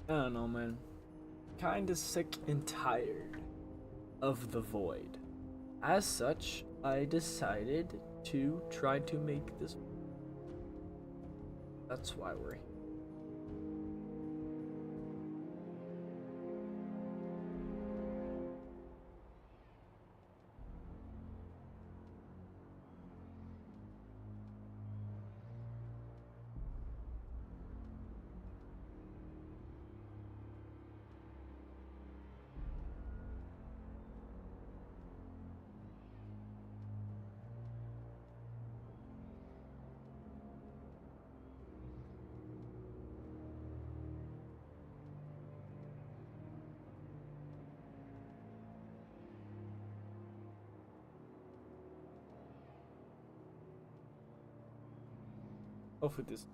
I don't know, man. Kinda sick and tired of the void. As such, I decided to try to make this. That's why we're here. Hopefully this.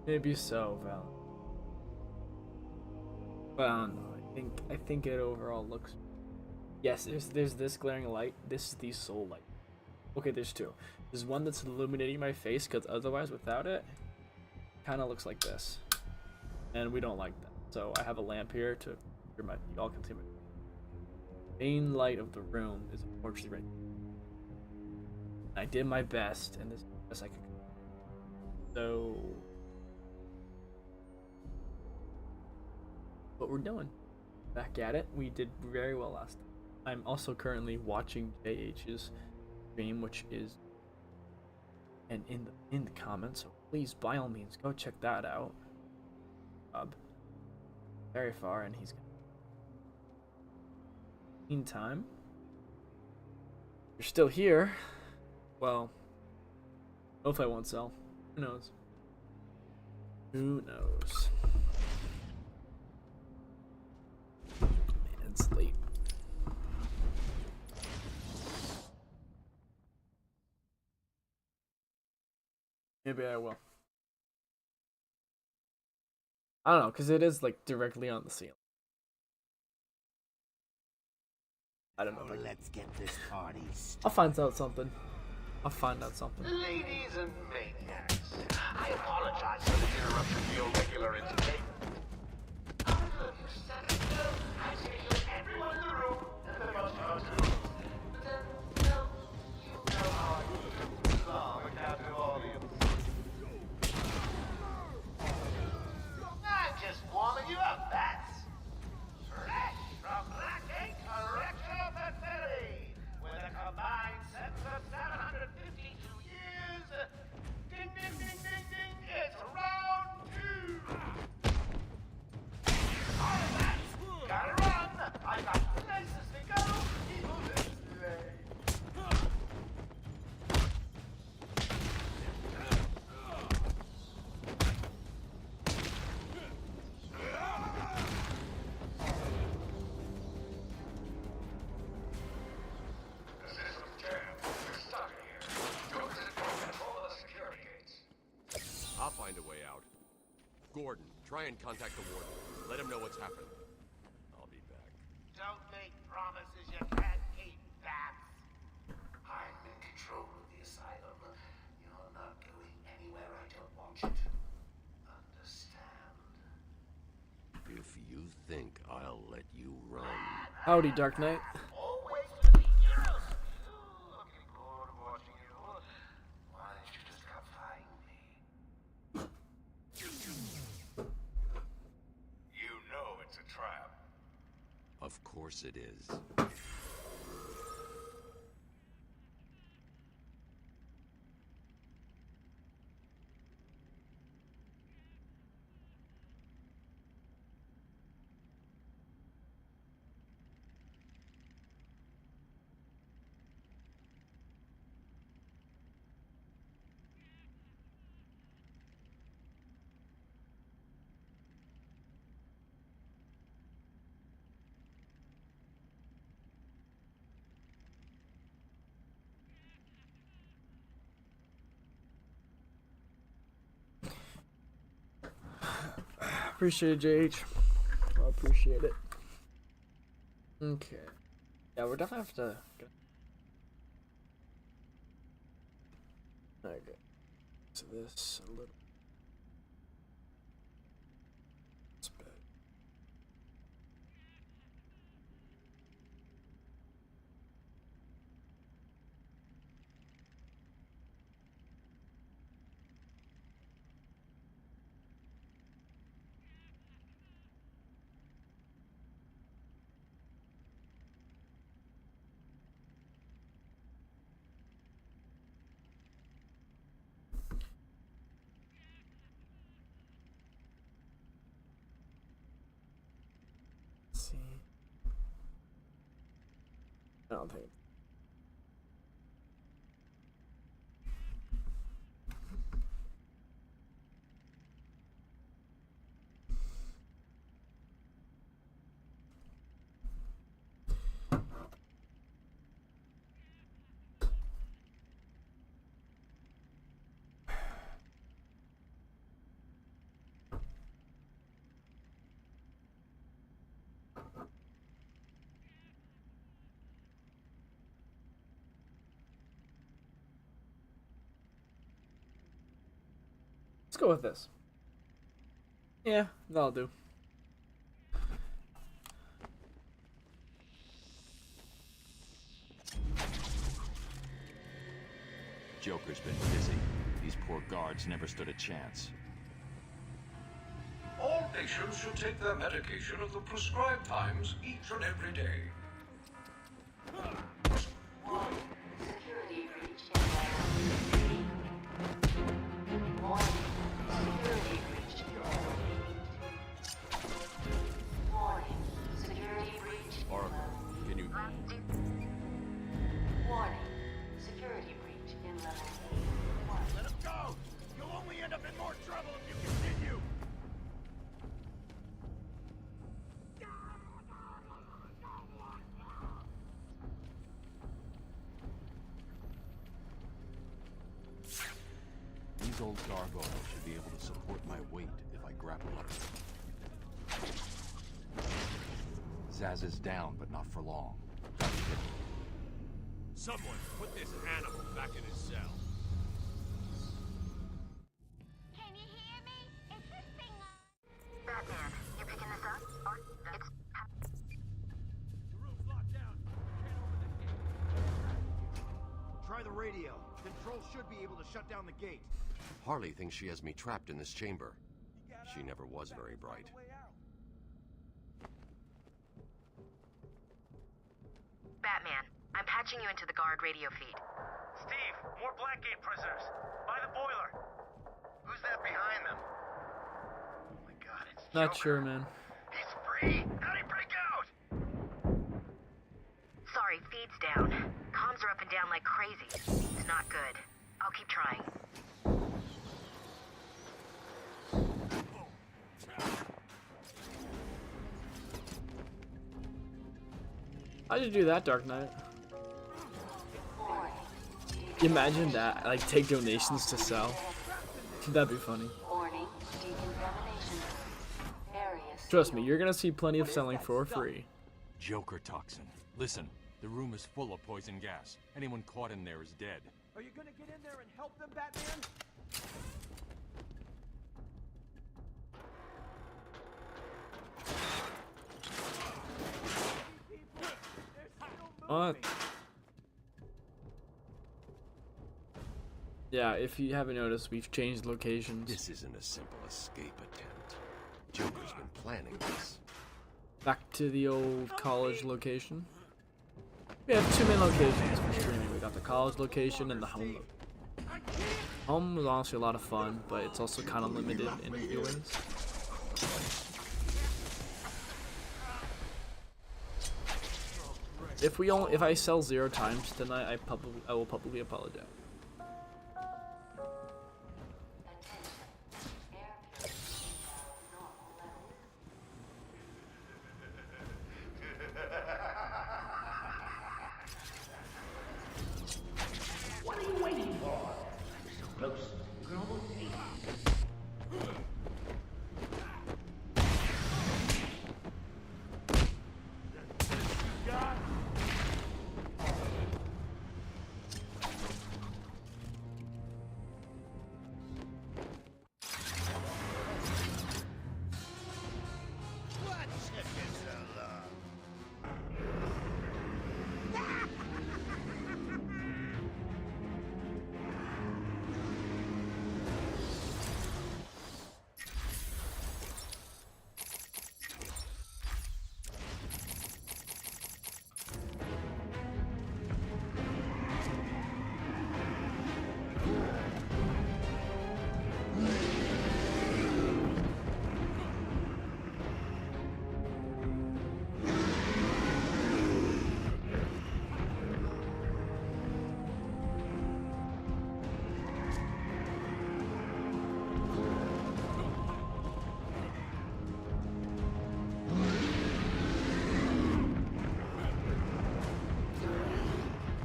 Maybe so, Val. But I don't know. I think it overall looks. Yes, there's this glaring light. This is the soul light. Okay, there's two. There's one that's illuminating my face, because otherwise, without it, kind of looks like this, and we don't like that. So I have a lamp here to. Y'all can see my main light of the room is unfortunately right. I did my best, and this is the best I could. So, what we're doing? Back at it. We did very well last time. I'm also currently watching JH's stream, which is and in the comments. So please, by all means, go check that out. Very far, and he's. Meantime, you're still here. Well, hopefully I won't sell. Who knows? Who knows? Man, it's late. Maybe I will. I don't know, because it is like directly on the ceiling. I don't know. If Let's get this party started. I'll find out something. I'll find out something. Ladies and maniacs, I apologize for the interruption to your regular entertainment. Look, you senator, I scheduled everyone in the room and the most cartoons. But then, well, you know how I do. Long a captive audience. I'm just warming you up, bats. Fresh from Black Ink Correctional Facility, with a combined sentence of 752 years. Ding, ding, ding, ding, ding. It's round two. All right, bats, gotta run. I got places to go. People to slay. The system's jammed. We're stuck in here. Go to control of the security gates. I'll find a way out. Gordon, try and contact the warden. Let him know what's happened. I'll be back. Don't make promises you can't keep, bats. I'm in control of the asylum. You're not going anywhere I don't want you to. Understand? If you think I'll let you run... Howdy, Dark Knight. Always for the heroes. Ooh, I'm getting bored of watching you. Why don't you just come find me? You know it's a trap. Of course it is. Appreciate it, JH. I appreciate it. Okay. Yeah, we're definitely have to. Okay. So this a little. It's bad. Let's see. I don't think. Let's go with this. Yeah, that'll do. Joker's been busy. These poor guards never stood a chance. All patients should take their medication at the prescribed times each and every day. Security breach in level 3. Warning. Security breach in level 8. Warning. Security breach in level Arkham, can you... Warning. Security breach in level 1. Let him go! You'll only end up in more trouble if you continue! These old gargoyles should be able to support my weight if I grapple up. Zaz is down, but not for long. Someone put this animal back in his cell. Can you hear me? Is this thing on? Batman, you picking this up? Or it's... The room's locked down. Can't open the gate. Try the radio. Control should be able to shut down the gate. Harley thinks she has me trapped in this chamber. She never was very bright. Batman, I'm patching you into the guard radio feed. Steve, more Blackgate prisoners. By the boiler. Who's that behind them? Oh my god, it's Not Joker. sure, man. He's free! How'd he break out? Sorry, feed's down. Comms are up and down like crazy. It's not good. I'll keep trying. How'd you do that, Dark Knight? Warning. Imagine that. Like, take donations to sell. That'd be funny. Warning. Decontamination. Area Trust me, you're gonna see plenty of selling for free. Joker toxin. Listen, the room is full of poison gas. Anyone caught in there is dead. Are you gonna get in there and help them, Batman? What? Yeah, if you haven't noticed, we've changed locations. This isn't a simple escape attempt. Joker's been planning this. Back to the old college location. We have two main locations for streaming. We got the college location and the home location. Home was honestly a lot of fun, but it's also kind of limited in viewings. If I sell 0 times tonight, I will publicly apologize. What are you waiting for? You're so close. You can almost see it.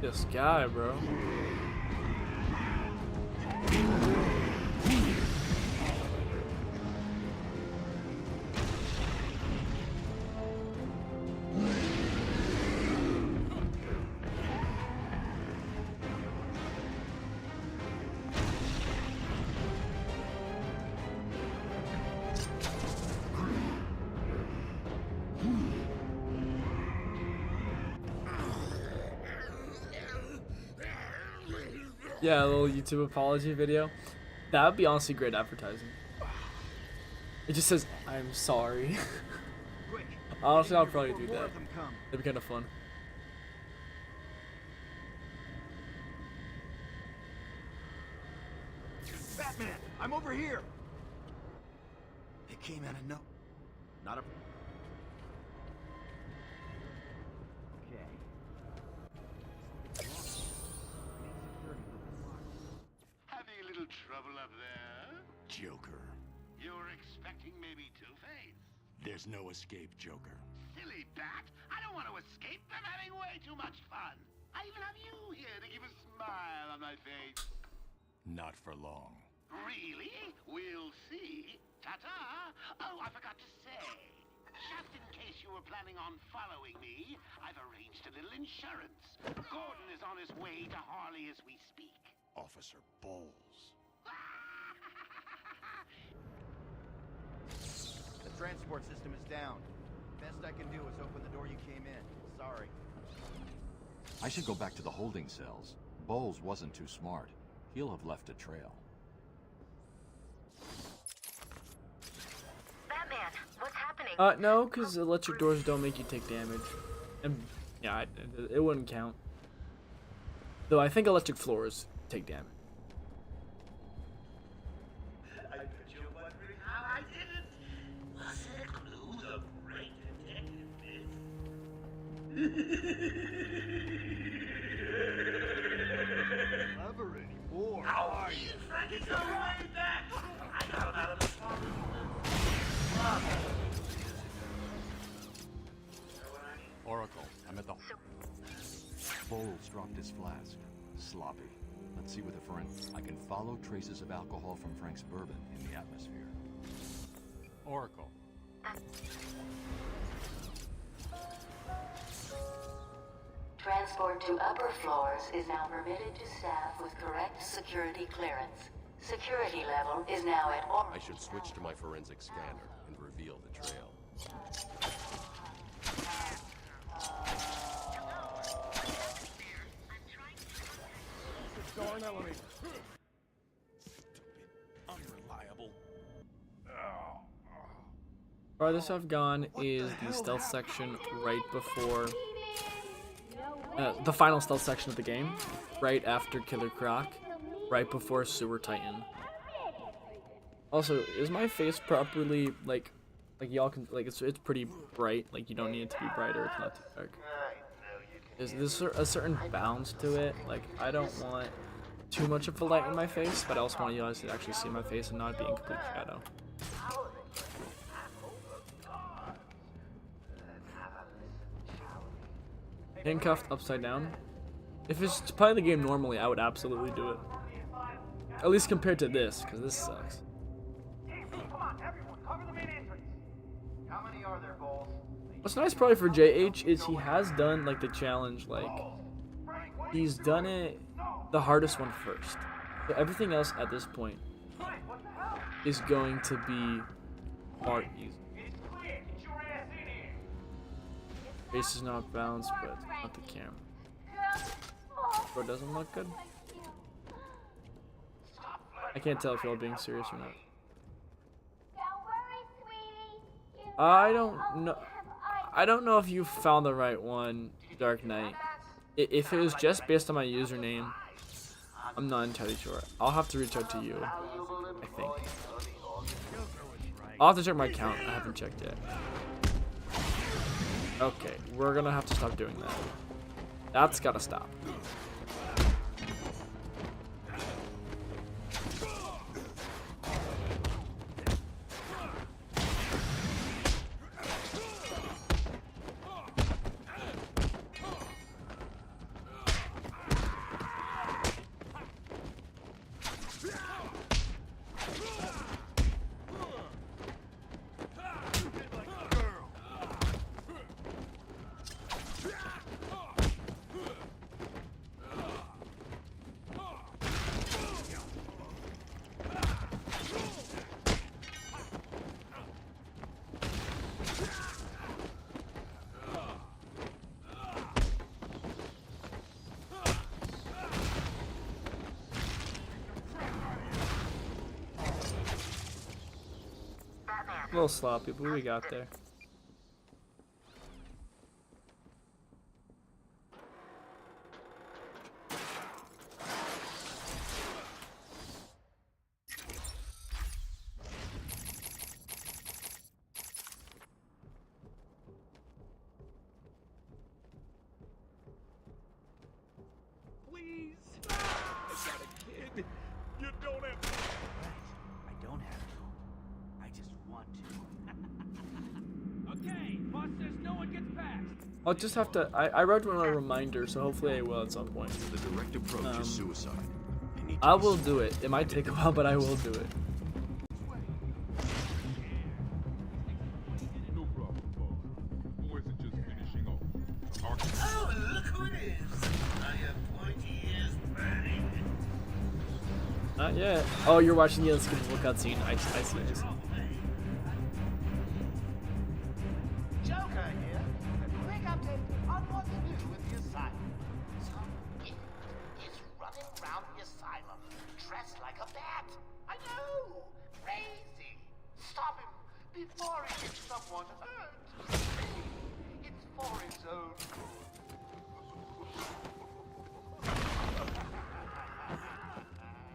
This guy, bro. Yeah, a little YouTube apology video. That would be honestly great advertising. It just says, "I'm sorry." Quick. Honestly, I'll get in here probably before do more that. of them come. That'd be kind of fun. Batman, I'm over here. It came out of no. Not a. Okay. Having a little trouble up there? Joker. You're expecting maybe Two-Face? There's no escape, Joker. Silly bat! I don't want to escape. I'm having way too much fun. I even have you here to give a smile on my face. Not for long. Really? We'll see. Ta-ta! Oh, I forgot to say. Just in case you were planning on following me, I've arranged a little insurance. Gordon is on his way to Harley as we speak. Officer Bowles. The transport system is down. Best I can do is open the door you came in. Sorry. I should go back to the holding cells. Bowles wasn't too smart. He'll have left a trail. Batman, what's happening? No, because electric doors don't make you take damage. And, yeah, it wouldn't count. Though I think electric floors take damage. I bet you're wondering how I did it. Was it a clue the great detective? Clever anymore. How are you? Frankie, go right back. I got him out of the phone. Oracle, I'm at the... Bowles dropped his flask. Sloppy. Let's see what the forensics... I can follow traces of alcohol from Frank's bourbon in the atmosphere. Oracle. Transport to upper floors is now permitted to staff with correct security clearance. Security level is now at I should switch to my forensic scanner and reveal the trail. Darn elevator. Unreliable. Farthest I've gone is the stealth section right before the final stealth section of the game, right after Killer Croc, right before Sewer Titan. Also, is my face properly like y'all can it's pretty bright, like you don't need it to be brighter, it's not too dark. There's a certain balance to it, like I don't want too much of a light in my face, but I also want you guys to actually see my face and not be in complete shadow. Handcuffed upside down. If it's playing the game normally, I would absolutely do it. At least compared to this, because this sucks. Come on, everyone, cover the main entrance. How many are there, Bowles? What's nice probably for JH is he has done like the challenge, like he's done it the hardest one first. So everything else at this point is going to be hard easy. Face is not balanced, but not the camera. Bro, doesn't look good. I can't tell if y'all being serious or not. Don't worry, sweetie. I don't know if you found the right one, Dark Knight. If it was just based on my username, I'm not entirely sure. I'll have to reach out to you, I think. I'll have to check my account. I haven't checked yet. Okay, we're gonna have to stop doing that. That's gotta stop. A little sloppy, but we got there. Please! I got a kid! You don't have to. I don't have to. I just want to. Okay, boss says no one gets past. I'll just have to. I wrote one a reminder, so hopefully I will at some point. The direct approach is suicide. You need to I be will do it. It might take a while, but I will do it. No problem, boss. Who isn't just finishing off? Arkham. Oh, look who it is! I have pointy ears burning. Not yet. Oh, you're watching the unskippable cutscene. I see this. Joker here. A quick update on what's new with the asylum. Some idiot is running around the asylum dressed like a bat. I know! Crazy! Stop him before he gets someone hurt. It's for his own good.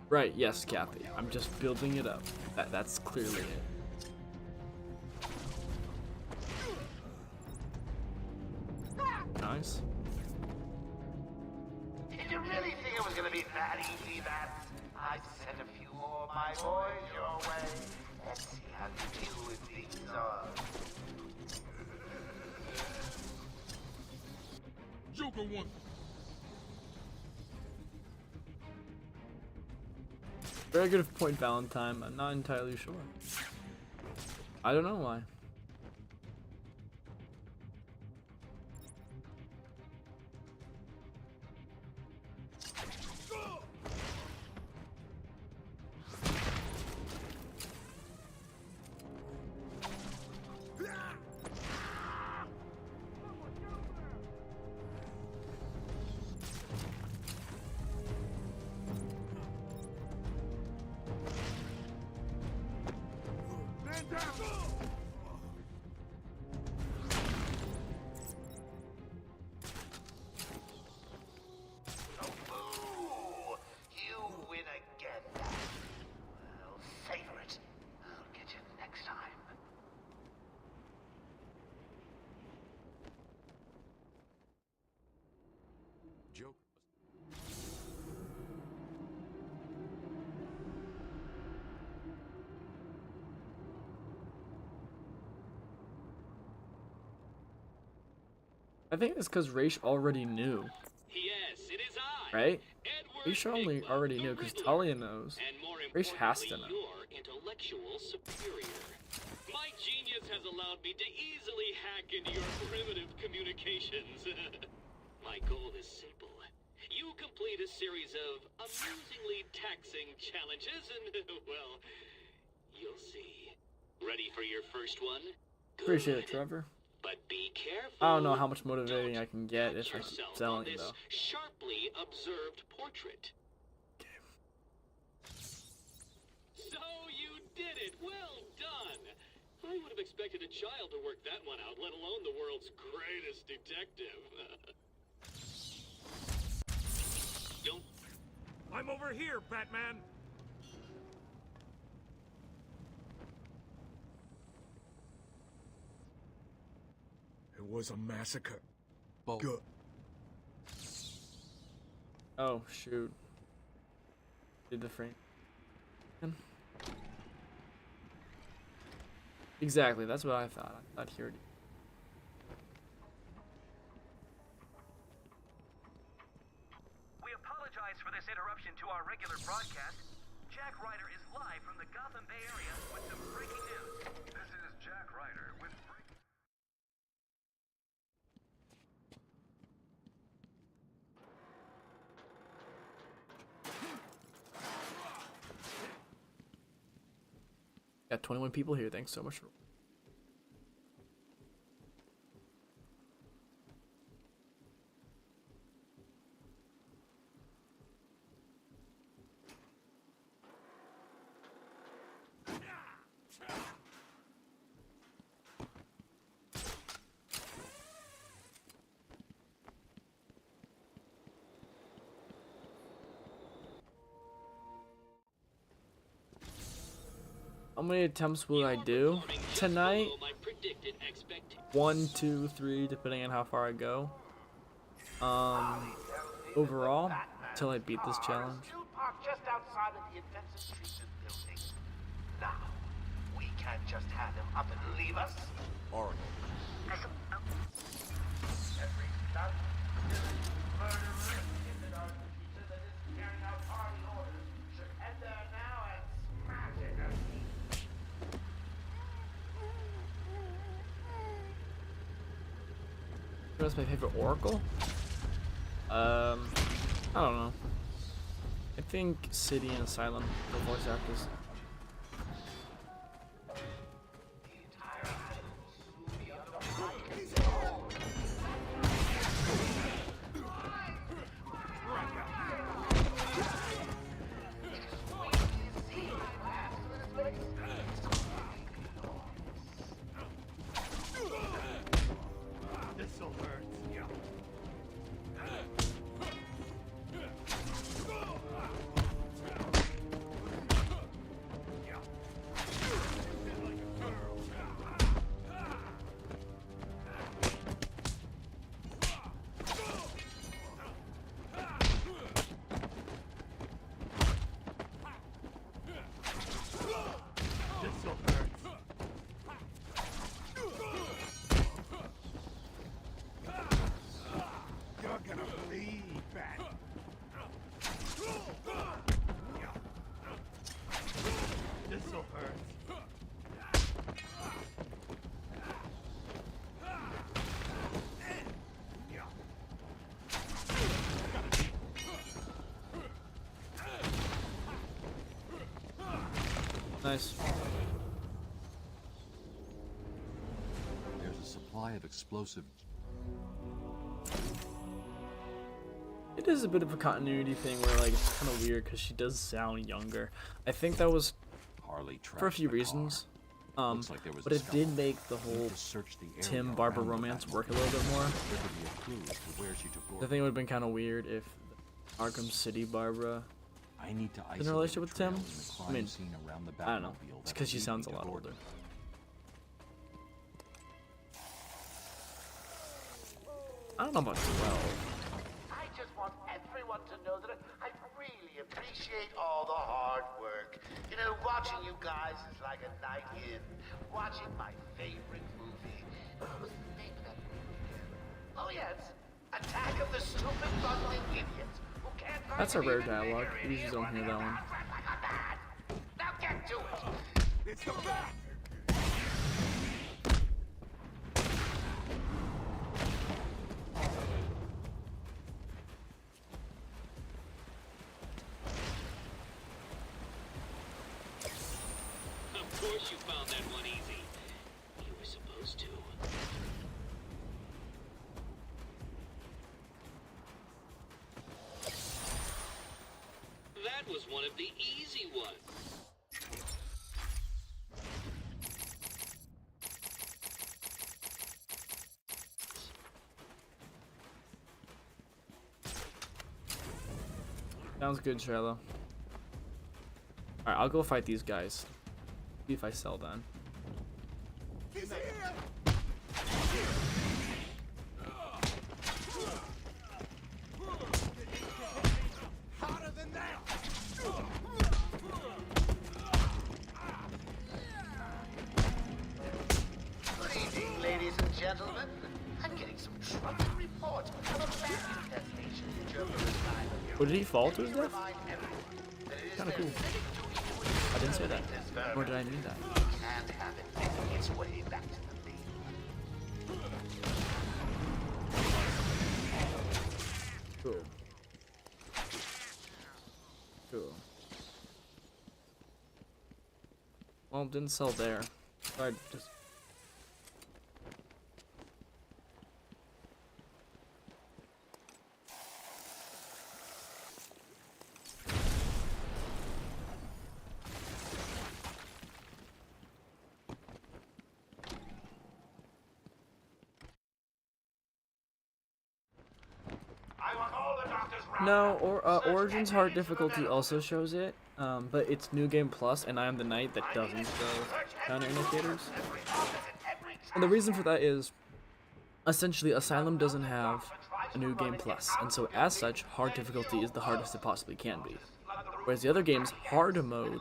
Right. Yes, Kathy. I'm just building it up. That's clearly it. Nice. Did you really think it was gonna be that easy, Bats? I've sent a few more of my boys your way. Let's see how you deal with these Joker wants. Very good point, Valentine. I'm not entirely sure. I don't know why. Ooh, you win again. Well, savor it. I'll get you next time. Joke. I think it's because Raish already knew, Yes, it is I. right? Edward Raish only Biglow, already the knew because Riddler. Talia knows. And more Raish has to importantly, know. your intellectual superior. My genius has allowed me to easily hack into your primitive communications. My goal is simple. You complete a series of amusingly taxing challenges and, well, you'll see. Ready for your first one? Appreciate it, Trevor. But be careful. I don't know how much motivating I can get if I keep yourself on selling this though. sharply observed portrait. So you did it. Well done. I would have expected a child to work that one out, let alone the world's greatest detective. Don't. I'm over here, Batman! It was a massacre. Bolt. Good. Oh shoot. Did the frame. Exactly, that's what I thought. I thought he already. We apologize for this interruption to our regular broadcast. Jack Ryder is live from the Gotham Bay Area with some breaking news. This is Jack Ryder with breaking. Got 21 people here. Thanks so much for. How many attempts will I do tonight? 1, 2, 3, depending on how far I go. Overall, till I beat this challenge. Still parked just outside of the defensive treatment building. Now, we can't just have him up and leave us. Oracle. Every stunt, murderer in the dark creature that is carrying out party orders should head there now and smash it. What's my favorite Oracle? I don't know. I think City and Asylum for voice actors. Nice. There's a supply of explosive. It is a bit of a continuity thing where like it's kind of weird because she does sound younger. I think that was Harley for a few reasons. Like but it did make the whole Tim Barbara romance work a little bit more. I think it would have been kind of weird if Arkham City Barbara in a relationship with Tim. I mean, I don't know. It's because she sounds a lot older. I don't know about 12. I just want everyone to know that I really appreciate all the hard work. You know, watching you guys is like a night in. Watching my favorite movie. What was the name of that movie again? Oh yes, Attack of the Stupid Bundling Idiots. Who can't find That's a rare even dialogue. bigger You usually don't hear that one. Now get to it. It's the bat. Of course you found that one easy. You were supposed to. That was one of the easy ones. Sounds good, Trello. Alright, I'll go fight these guys. See if I sell then. He's here. Harder than that. Good evening, ladies and gentlemen. I'm getting some troubling reports of a bat infestation in German Asylum. What, did he fall to his death? Kinda cool. I didn't say that. Nor did I mean that. Can't have it making its way back to the main. Cool. Cool. Well, didn't sell there. I just... I want all the doctors No, or Origin's hard difficulty also shows it, but it's New Game Plus, and I Am the Knight that doesn't show counter indicators. And the reason for that is, essentially, Asylum doesn't have a New Game Plus, and so as such, hard difficulty is the hardest it possibly can be. Whereas the other games, hard mode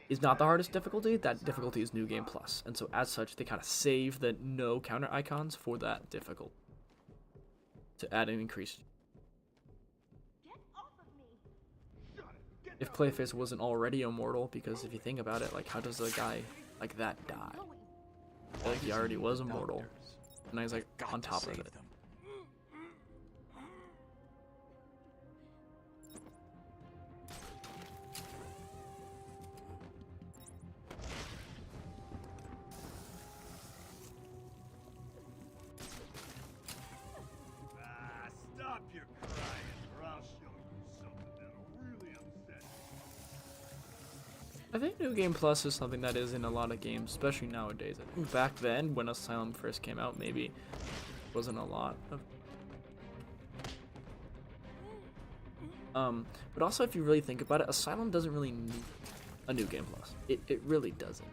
is not the hardest difficulty. That difficulty is New Game Plus, and so as such, they kind of save the no counter icons for that difficulty to add an increase. If Clayface wasn't already immortal, because if you think about it, like, how does a guy like that die? I feel like he already was immortal, and now he's like on top of it. Stop your crying, or I'll show you something that'll really upset you. I think New Game Plus is something that is in a lot of games, especially nowadays. I think back then, when Asylum first came out, maybe wasn't a lot of. But also, if you really think about it, Asylum doesn't really need a New Game Plus. It really doesn't.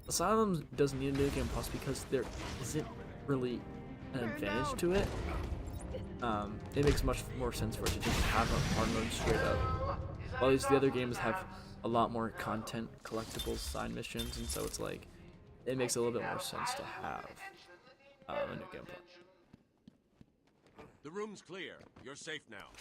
Asylum doesn't need a New Game Plus because there isn't really an advantage to it. It makes much more sense for it to just have a hard mode straight up. While the other games have a lot more content, collectibles, side missions, and so it's like, it makes a little bit more sense to have a New Game Plus. The room's clear. You're safe now.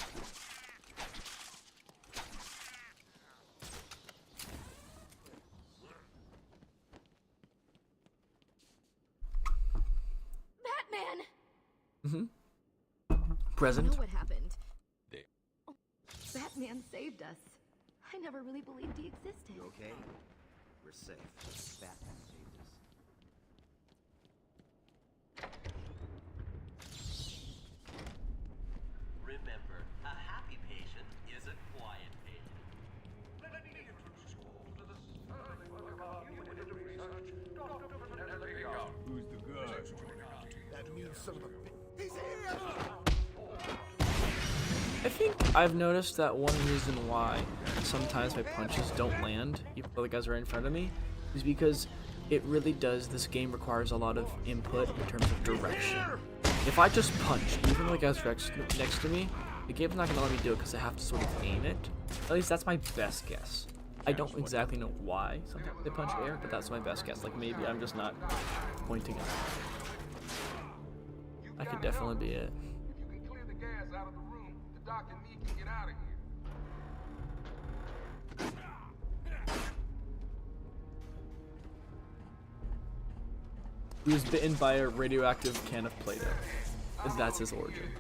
Batman! Present. I know what happened. Oh, Batman saved us. I never really believed he existed. You okay? We're safe. Batman saved us. Remember, a happy patient is a quiet patient. Who's the good? That mean son of a bitch. He's here! I think I've noticed that one reason why sometimes my punches don't land, even though the guys are right in front of me, is because it really does, this game requires a lot of input in terms of direction. If I just punch, even though the guys next to me, the game's not going to let me do it because I have to sort of aim it. At least that's my best guess. I don't exactly know why sometimes they punch air, but that's my best guess. Like, maybe I'm just not pointing it. That could definitely be it. If you can clear the gas out of the room, the doc and me can get out of here. He was bitten by a radioactive can of Play-Doh, and that's his origin.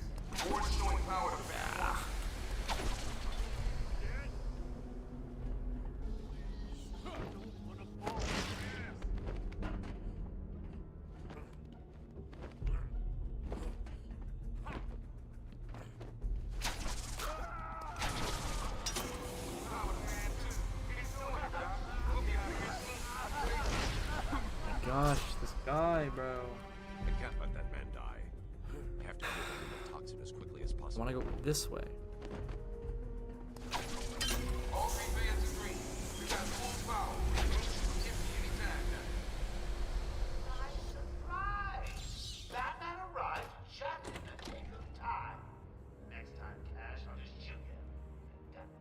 Gosh, this guy, bro. I can't let that man die. I have to get rid of the toxin as quickly as I possible. want to go this way. All three bands agree. We got full power. Empty anytime now. Surprise! Batman arrived just in the nick of time. Next time, Cash, I'll just shoot him. Damn it.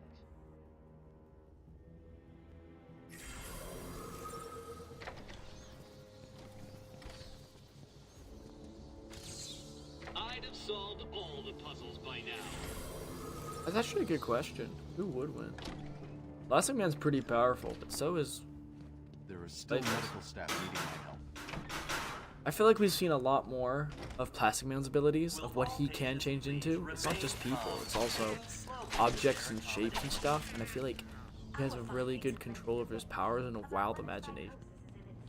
I'd have solved all the puzzles by now. That's actually a good question. Who would win? Plastic Man's pretty powerful, but so is... There is still medical staff needing my help. I feel like we've seen a lot more of Plastic Man's abilities, of what he can change into. It's not just people, it's also objects and shapes and stuff, and I feel like he has a really good control over his powers and a wild imagination.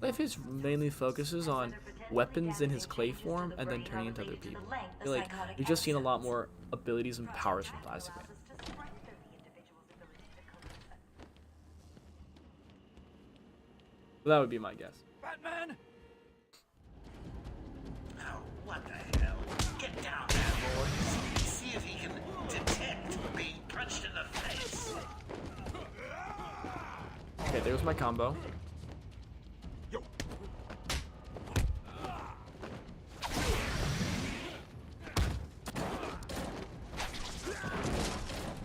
Clayface mainly focuses on weapons in his clay form and then turning into other people. I feel like we've just seen a lot more abilities and powers from Plastic Man. So that would be my guess. Batman! Oh, what the hell? Get down there, boy. there's my combo.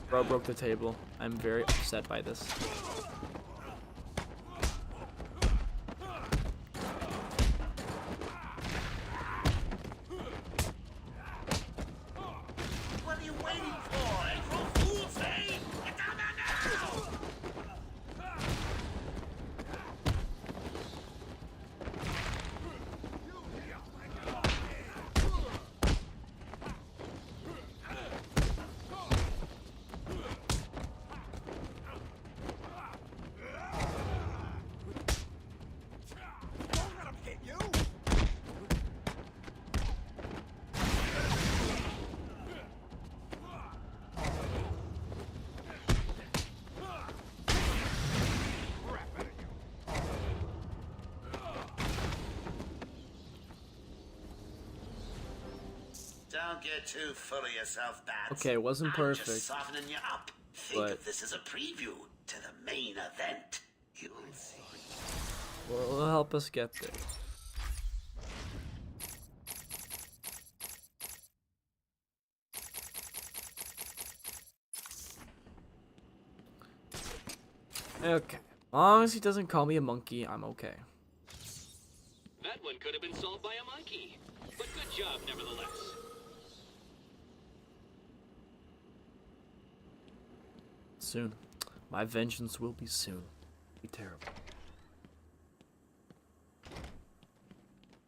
Bro broke the table. I'm very upset by this. What are you waiting for? April Fool's Day? Get down there now! Don't get too full of yourself, Bats. Okay, it wasn't I'm perfect, just softening you up. Think but of this as a preview to the main event. You'll see. well, it'll help us get there. Okay, as long as he doesn't call me a monkey, I'm okay. That one could have been solved by a monkey. But good job, nevertheless. Soon. My vengeance will be soon. Be terrible.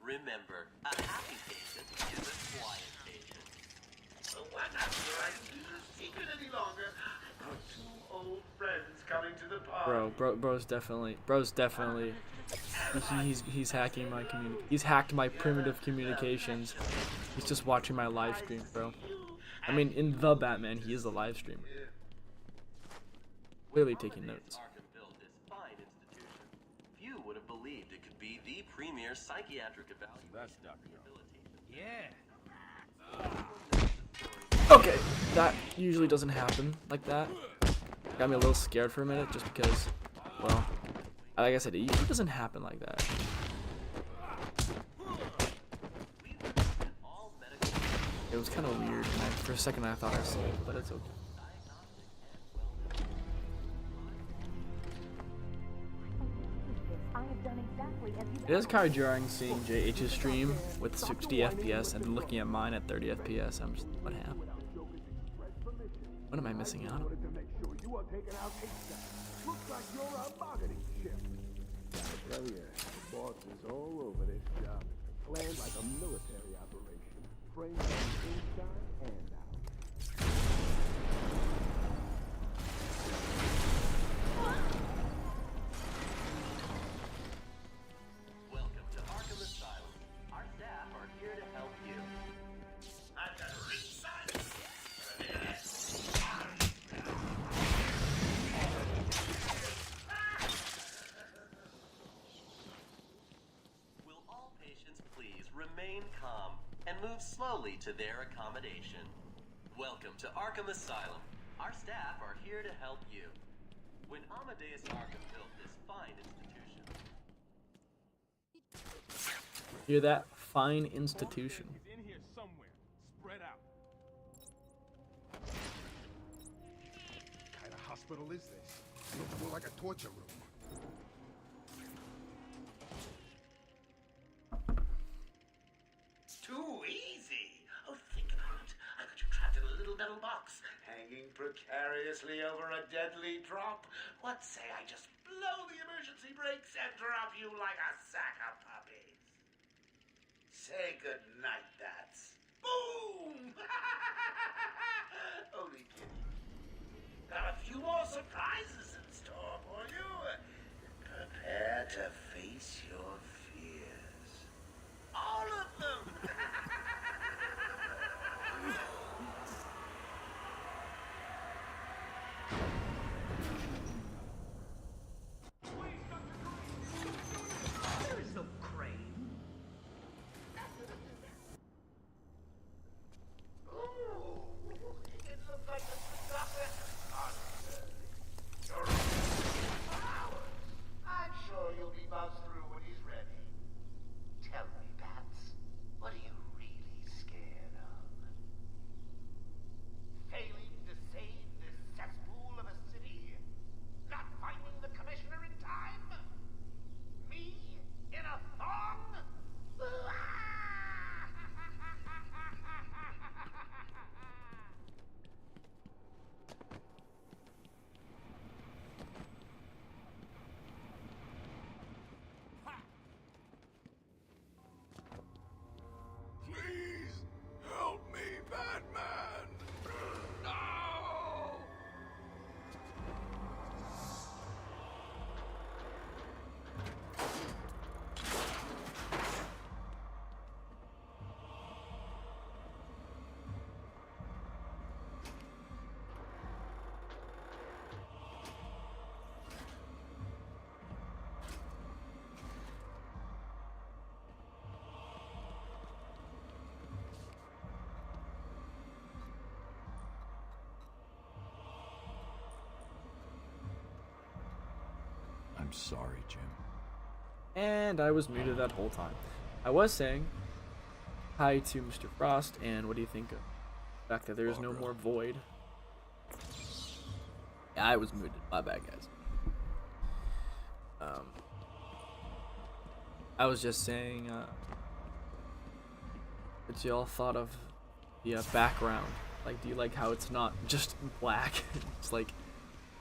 Remember, a happy patient is a quiet patient. So why not try to do the secret any longer? I've got two old friends coming to the party. Bro's definitely. He's hacking my He's hacked my primitive communications. He's just watching my live stream, bro. I mean, in the Batman, he is a live streamer. Clearly taking notes. Arkham built this fine institution. Few would have believed it could be the premier psychiatric evaluation. That's Dr. Yeah. Okay, that usually doesn't happen like that. Got me a little scared for a minute just because, well, like I said, it usually doesn't happen like that. It was kind of weird, and for a second I thought I saw it, but it's okay. It is kind of jarring seeing JH's stream with 60 FPS and looking at mine at 30 FPS. I'm just, what happened? What am I missing out on? Looks like you're a bargaining chip. Tell ya, the boss is all over this job. Planned like a military operation. Framed from inside and out. Welcome to Arkham Asylum. Our staff are here to help you. I've got a rich side. Will all patients please remain calm and move slowly to their accommodation? Welcome to Arkham Asylum. Our staff are here to help you. When Amadeus Arkham built this fine institution, Hear that? Fine institution. He's in here somewhere. Spread out. What kind of hospital is this? It looks more like a torture room. Too easy. Oh, think about it. I got you trapped in a little metal box, hanging precariously over a deadly drop. What say I just blow the emergency brakes and drop you like a sack of puppies? Say good night, Bats. Boom! Only kidding. Got a few more surprises in store for you. Prepare to face your fears. All of them! There is no crane. Ooh, sorry, Jim. And I was muted that whole time. I was saying hi to Mr. Frost, and what do you think of the fact that there is no more void? Yeah, I was muted. My bad, guys. I was just saying what y'all thought of the background. Like, do you like how it's not just black? It's like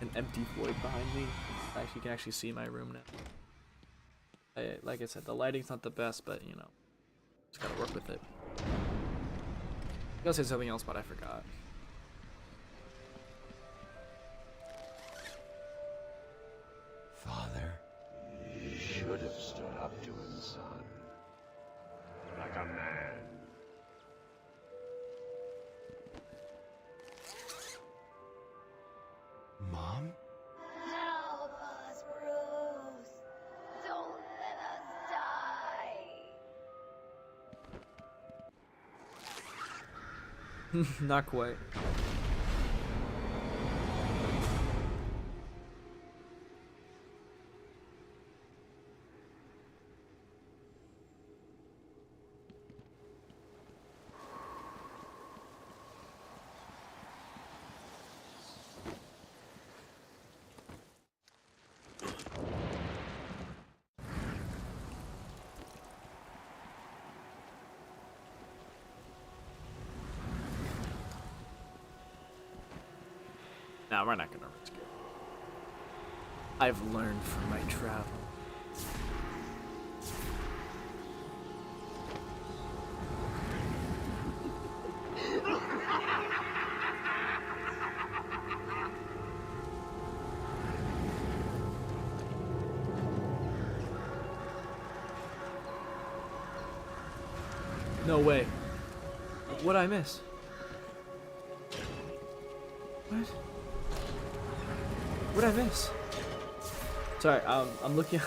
an empty void behind me. I actually can actually see my room now. Like I said, the lighting's not the best, but you know, just gotta work with it. I was gonna say something else, but I forgot. Father. You should have stood up to him, son. Like a man. Mom? Help us, Bruce. Don't let us die. Not quite. Nah, we're not gonna risk it. I've learned from my travel. No way. What'd I miss? What? What'd I miss? Sorry, I'm looking.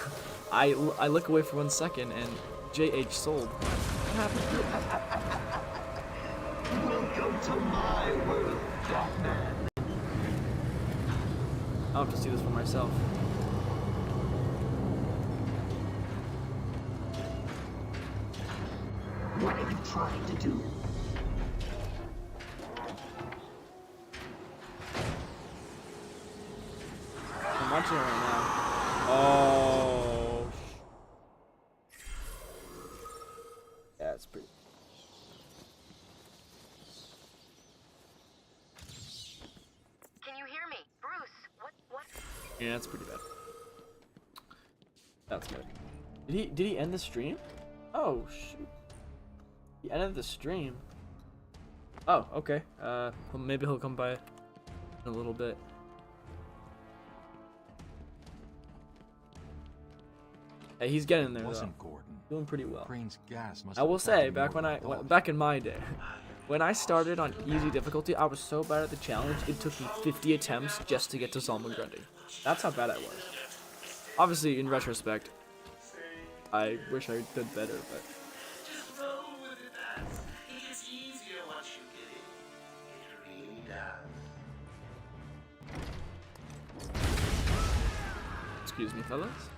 I look away for 1 second and JH sold. What happened? Welcome to my world, Batman. I'll have to see this for myself. What are you trying to do? I'm watching it right now. Oh. Yeah, it's pretty. Can you hear me? Bruce, what? Yeah, that's pretty bad. That's good. Did he end the stream? Oh shoot. He ended the stream. Oh, okay. Well, maybe he'll come by in a little bit. Hey, he's getting there though. Gordon. Doing pretty well. Crane's gas must I will say, back in my day, when I started on easy difficulty, I was so bad at the challenge, it took me 50 attempts just to get to Zalman Grundy. That's how bad I was. Obviously, in retrospect, I wish I did better, but... Just roll with it, lads. It gets easier once you get it. It really does. Excuse me, fellas.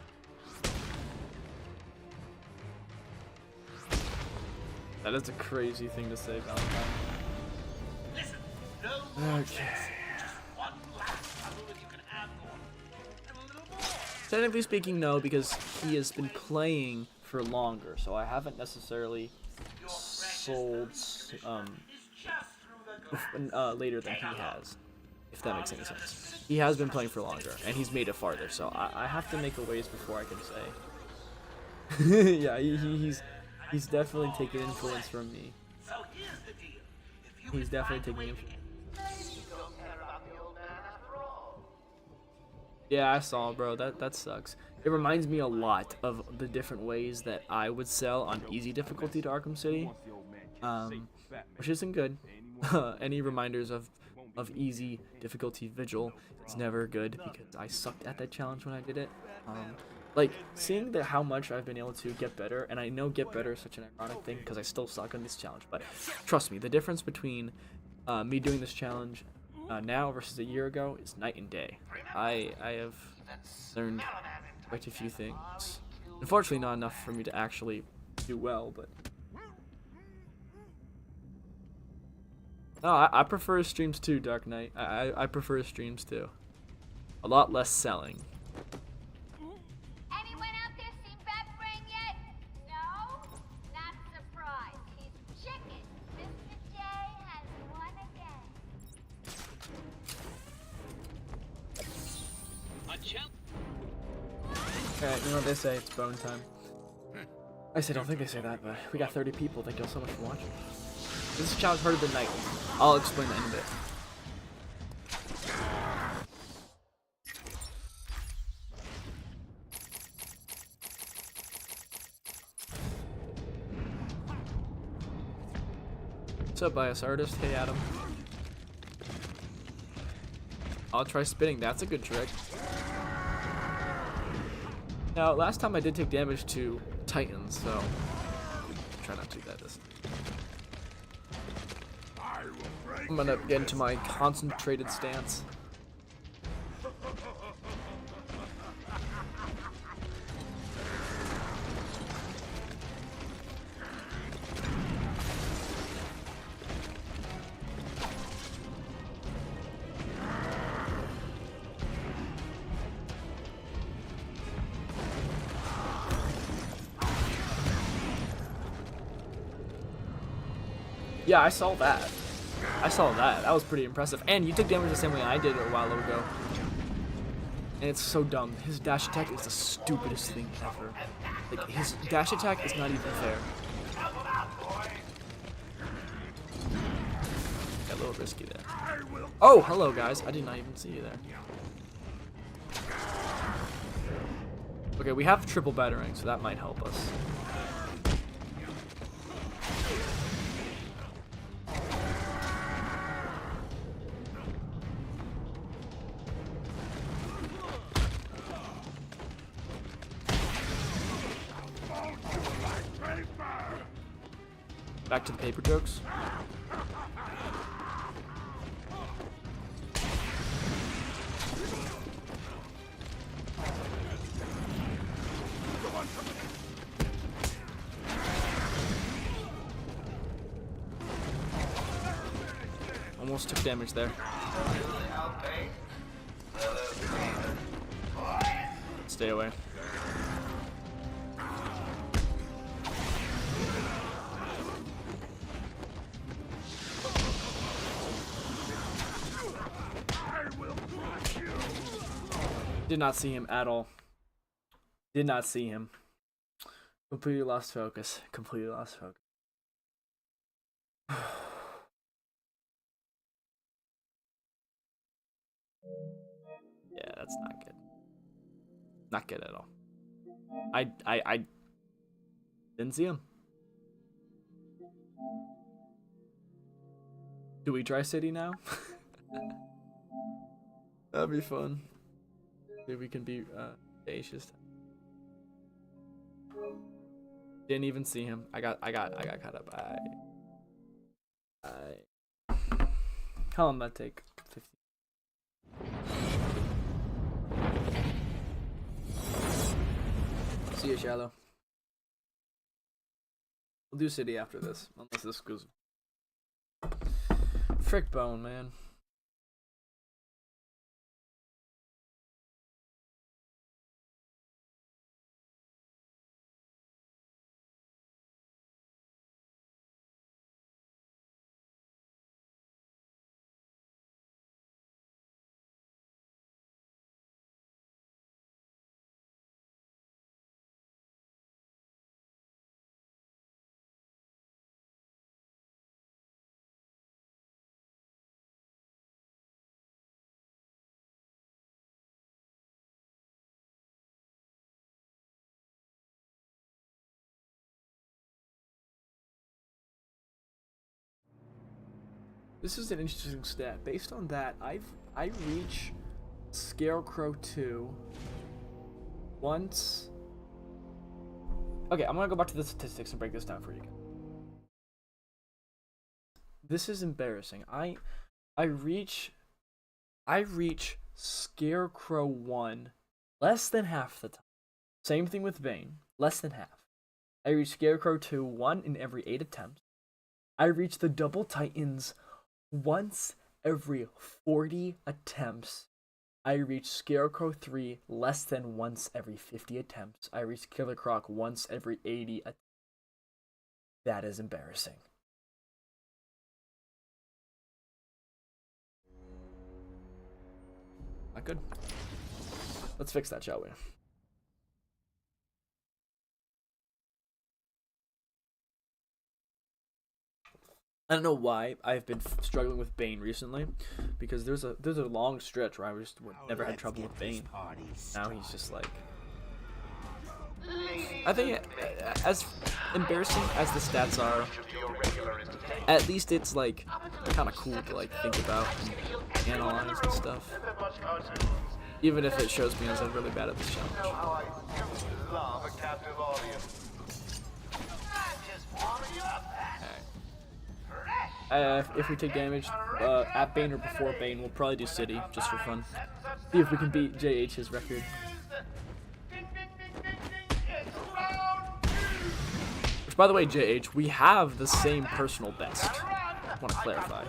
That is a crazy thing to say, Valentine. Listen, no more Okay. just one last puzzle if you can add more. And a little more. Technically speaking, no, because he has been playing for longer, so I haven't necessarily sold later than he has, if that makes any sense. He has been playing for longer, and he's made it farther, so I have to make a ways before I can say. Yeah, he's definitely taken influence from me. So here's the deal. If you He's definitely taking influence. maybe you don't care about the old man after all. Yeah, I saw, bro. That sucks. It reminds me a lot of the different ways that I would sell on easy difficulty to Arkham City, which isn't good. Any reminders of easy difficulty Vigil is never good because I sucked at that challenge when I did it. Like, seeing how much I've been able to get better, and I know get better is such an ironic thing because I still suck on this challenge, but trust me, the difference between me doing this challenge now versus a year ago is night and day. I have learned quite a few things. Unfortunately, not enough for me to actually do well, but... No, I prefer his streams too, Dark Knight. I prefer his streams too. A lot less selling. Anyone out there seen Bat Brain yet? No? Not surprised. He's chicken. Mr. J has won again. A challenge. Alright, you know what they say, it's bone time. I don't think they say that, but we got 30 people. Thank y'all so much for watching. This is a challenge harder than night. I'll explain that in a bit. What's up, bias artist? Hey, Adam. I'll try spitting. That's a good trick. Now, last time I did take damage to Titans, so try not to do that this time. I'm gonna get into my concentrated stance. Yeah, I saw that. That was pretty impressive. And you took damage the same way I did a while ago. And it's so dumb. His dash attack is the stupidest thing ever. Like, his dash attack is not even fair. Got a little risky there. Oh, hello guys. I did not even see you there. Okay, we have triple battering, so that might help us. Back to the paper jokes. Almost took damage there. Stay away. Did not see him at all. Did not see him. Completely lost focus. Completely lost focus. Yeah, that's not good. Not good at all. I didn't see him. Do we try City now? That'd be fun. Maybe we can be audacious. Didn't even see him. I got caught up. How long did that take? 15. See you, Shallow. We'll do City after this, unless this goes. Frick bone, man. This is an interesting stat. Based on that, I reach Scarecrow 2 once. Okay, I'm gonna go back to the statistics and break this down for you again. This is embarrassing. I reach Scarecrow 1 less than half the time. Same thing with Bane, less than half. I reached Scarecrow 2 1 in every 8 attempts. I reached the Double Titans once every 40 attempts. I reached Scarecrow 3 less than once every 50 attempts. I reached Killer Croc once every 80 attempts. That is embarrassing. Not good. Let's fix that, shall we? I don't know why I've been struggling with Bane recently, because there's a long stretch where I just never had trouble with Bane. Now he's just like, I think as embarrassing as the stats are, at least it's like kind of cool to like think about and analyze and stuff. Even if it shows me as I'm really bad at this challenge. If we take damage at Bane or before Bane, we'll probably do City, just for fun. See if we can beat JH's record. Which, by the way, JH, we have the same personal best. I want to clarify.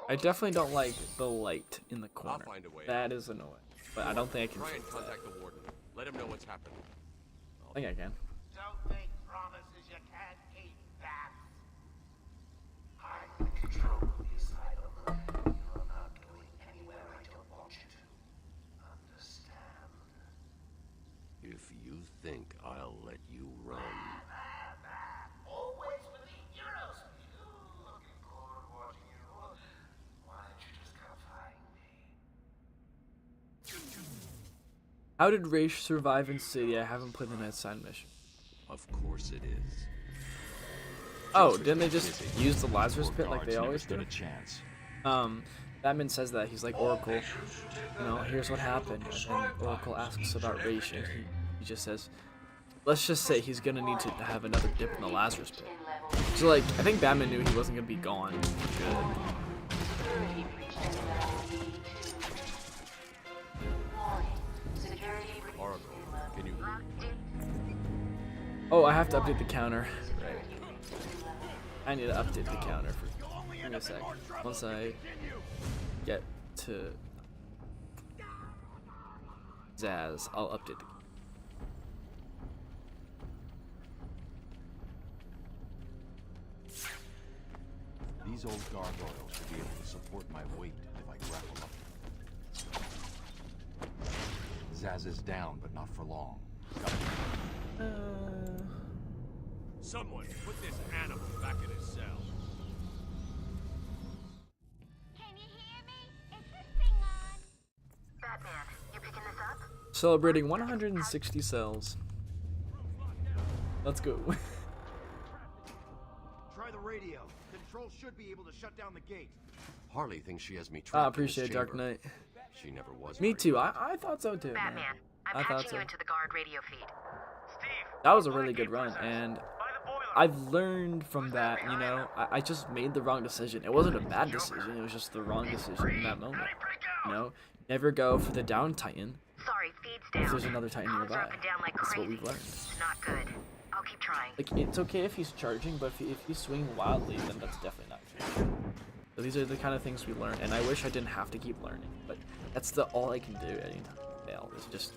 I definitely don't like the light in the corner. That is annoying. But I don't think I can try and contact the warden. Let him know what's happened. I think I can. Don't make promises you can't keep, Bats. I'm in control of the asylum. You're not going anywhere I don't want you to. Understand? If you think I'll let you run. Always for the heroes. Looking forward to watching you. Why don't you just come find me? How did Raish survive in City? I haven't played the Night Sign mission. Of course it is. Oh, didn't they just use the Lazarus Pit like they always do? A chance. Batman says that. He's like, Oracle, you know, here's what happened. And Oracle asks about Raish, and he just says, let's just say he's gonna need to have another dip in the Lazarus Pit. So, like, I think Batman knew he wasn't gonna be gone. Good. Can you? Oh, I have to update the counter. Right. I need to update the counter for. Give me a sec. Once I get to Zaz, I'll update the. These old gargoyles should be able to support my weight if I grapple up. Zaz is down, but not for long. Someone put this animal back in his cell. Can you hear me? Is this thing on? Batman, you picking this up? Celebrating 160 cells. Let's go. Try the radio. Control should be able to shut down the gate. Harley thinks she has me trapped. I appreciate it, Dark Knight. She never was. Me too. I thought so too. Batman, Man. I'm I thought patching so. you into the guard radio feed. That was a really good run, and I've learned from that, you know, I just made the wrong decision. It wasn't a bad decision, it was just the wrong decision in that moment. You know, never go for the down Titan Sorry, feed's down. if there's another Titan Comms are nearby. up and down like That's crazy. what we've learned. It's not good. I'll keep trying. Like, it's okay if he's charging, but if he's swinging wildly, then that's definitely not good. So these are the kind of things we learn, and I wish I didn't have to keep learning, but that's all I can do at any time. Fail is just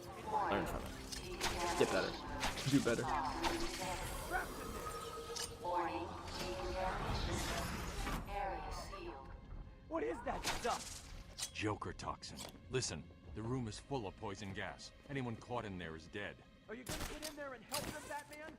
learn from it. Get better. Do better. What is that stuff? Joker toxin. Listen, the room is full of poison gas. Anyone caught in there is dead. Are you gonna get in there and help them, Batman?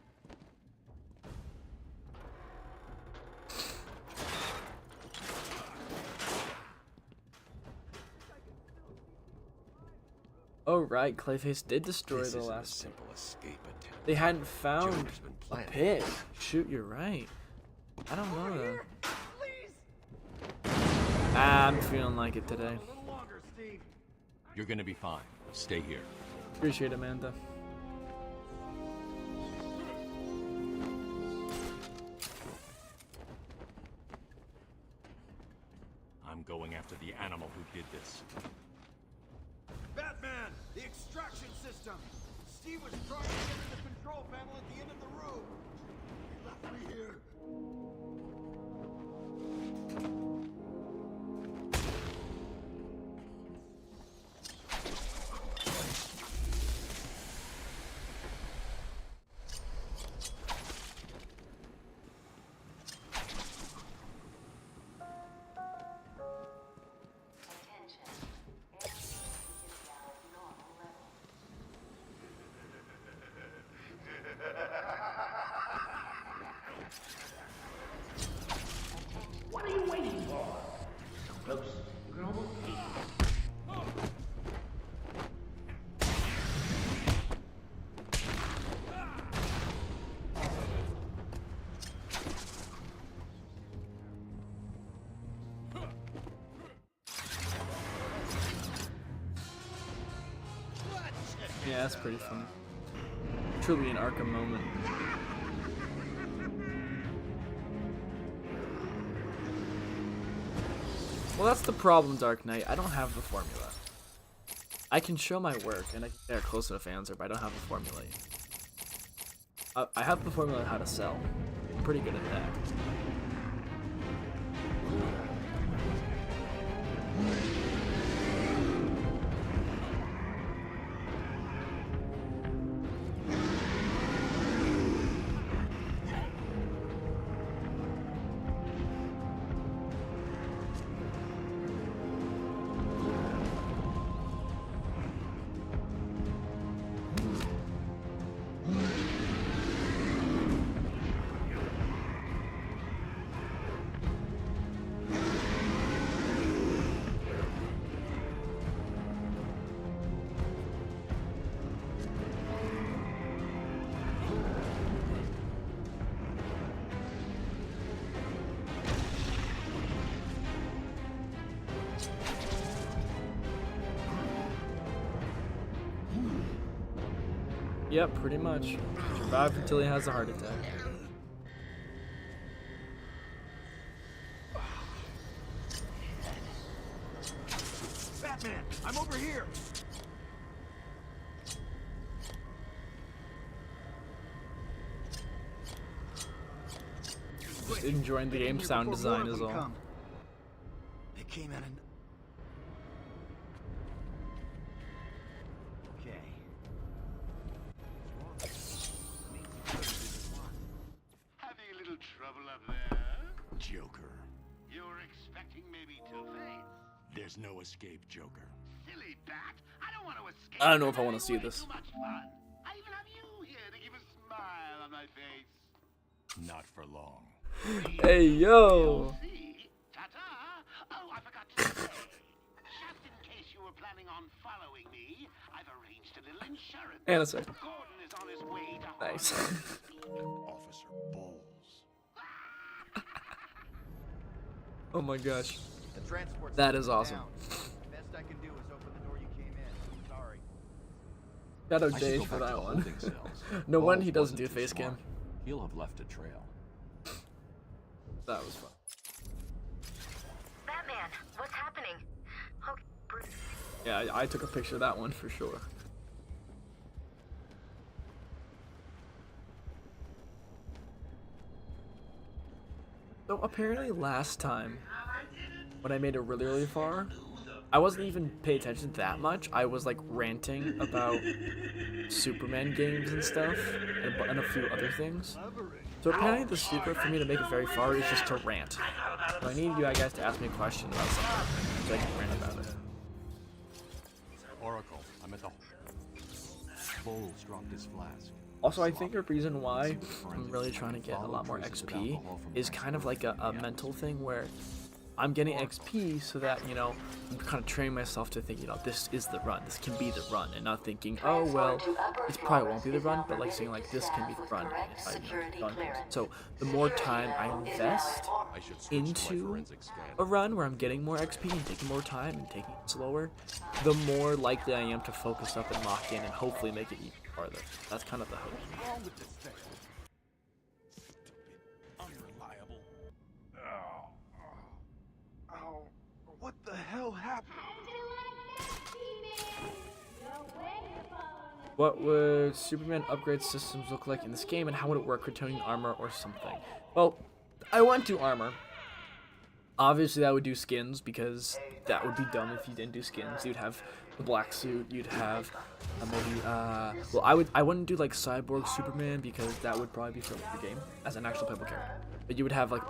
Oh right, Clayface did destroy This the isn't a last. simple escape attempt. They hadn't found Joker's been a planning. pit. Shoot, you're right. I don't know though. I'm feeling like it today. You're gonna be fine. Stay here. Appreciate it, Amanda. I'm going after the animal who did this. Batman! The extraction system! Steve was trying to get to the control panel at the end of the room. He left me here. What are you waiting for? So close. You can almost taste it. Yeah, that's pretty fun. Truly an Arkham moment. Well, that's the problem, Dark Knight. I don't have the formula. I can show my work, and I can get a close enough answer, but I don't have the formula yet. I have the formula on how to sell. I'm pretty good at that. Yep, pretty much. Survive until he has a heart attack. Batman, I'm over here. Just enjoying the game sound design is all. They came in and... Okay. Having a little trouble up there? Joker. You're expecting maybe Two-Face? There's no escape, Joker. Silly bat! I don't want to escape. I don't know if I want to see this. Too much fun. I even have you here to give a smile on my face. Not for long. Hey, yo! See? Ta-ta! Oh, I forgot to say. Just in case you were planning on following me, I've arranged a little insurance. And a second. Gordon is on his way to Nice. Officer Bowles. Oh my gosh. The transport That is system's awesome. down. Best I can do is open the door you came in. Sorry. Shout out I should Dave go for back that to one. holding cells. No wonder Bowles he doesn't wasn't do too face cam. smart. He'll have left a trail. That was fun. Batman, what's happening? Okay, Bruce. Yeah, I took a picture of that one for sure. So apparently last time, when I made it really, really far, I wasn't even paying attention that much. I was like ranting about Superman games and stuff, and a few other things. So apparently the secret for me to make it very far is just to rant. So I need you guys to ask me a question about something, so I can rant about it. Oracle, I'm at the... Bowles dropped his flask. Also, I think a reason why I'm really trying to get a lot more XP is kind of like a mental thing where I'm getting XP so that, you know, I'm kind of training myself to think, you know, this is the run, this can be the run, and not thinking, oh, well, it probably won't be the run, but like saying, like, this can be the run if I, you know, run things. So the more time I invest into a run where I'm getting more XP and taking more time and taking it slower, the more likely I am to focus up and lock in and hopefully make it even farther. That's kind of the hope. What's wrong with this thing? Unreliable. Oh, what the hell happened? What would Superman upgrade systems look like in this game, and how would it work? Kryptonian armor or something? Well, I want to armor. Obviously, that would do skins, because that would be dumb if you didn't do skins. You'd have the black suit. You'd have maybe. Well, I wouldn't do like Cyborg Superman, because that would probably be for the game as an actual playable character. But you would have like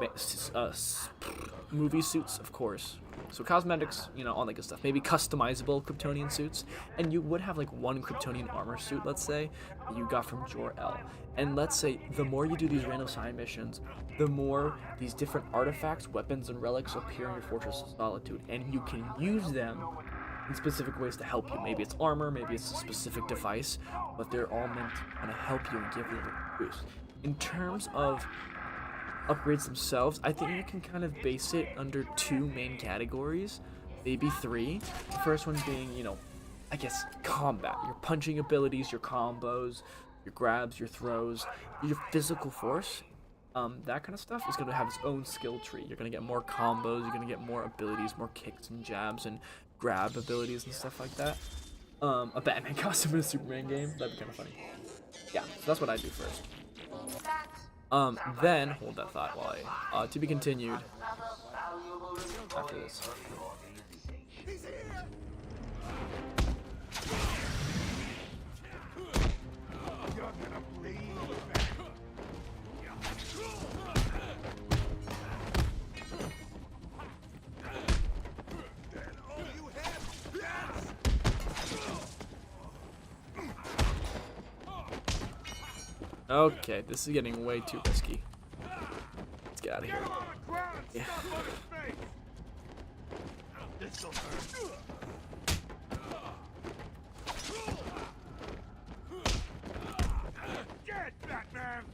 movie suits, of course. So cosmetics, you know, all that good stuff. Maybe customizable Kryptonian suits, and you would have like one Kryptonian armor suit, let's say, that you got from Jor-El. And let's say the more you do these random side missions, the more these different artifacts, weapons, and relics appear in your Fortress of Solitude, and you can use them in specific ways to help you. Maybe it's armor, maybe it's a specific device, but they're all meant to kind of help you and give you a boost. In terms of upgrades themselves, I think you can kind of base it under two main categories, maybe three. The first one being, you know, I guess combat, your punching abilities, your combos, your grabs, your throws, your physical force. That kind of stuff is going to have its own skill tree. You're going to get more combos, you're going to get more abilities, more kicks and jabs and grab abilities and stuff like that. A Batman costume in a Superman game, that'd be kind of funny. Yeah, so that's what I do first. Then, hold that thought while I, to be continued after this. Okay, this is getting way too risky. Let's get out of here. Yeah. Get Batman!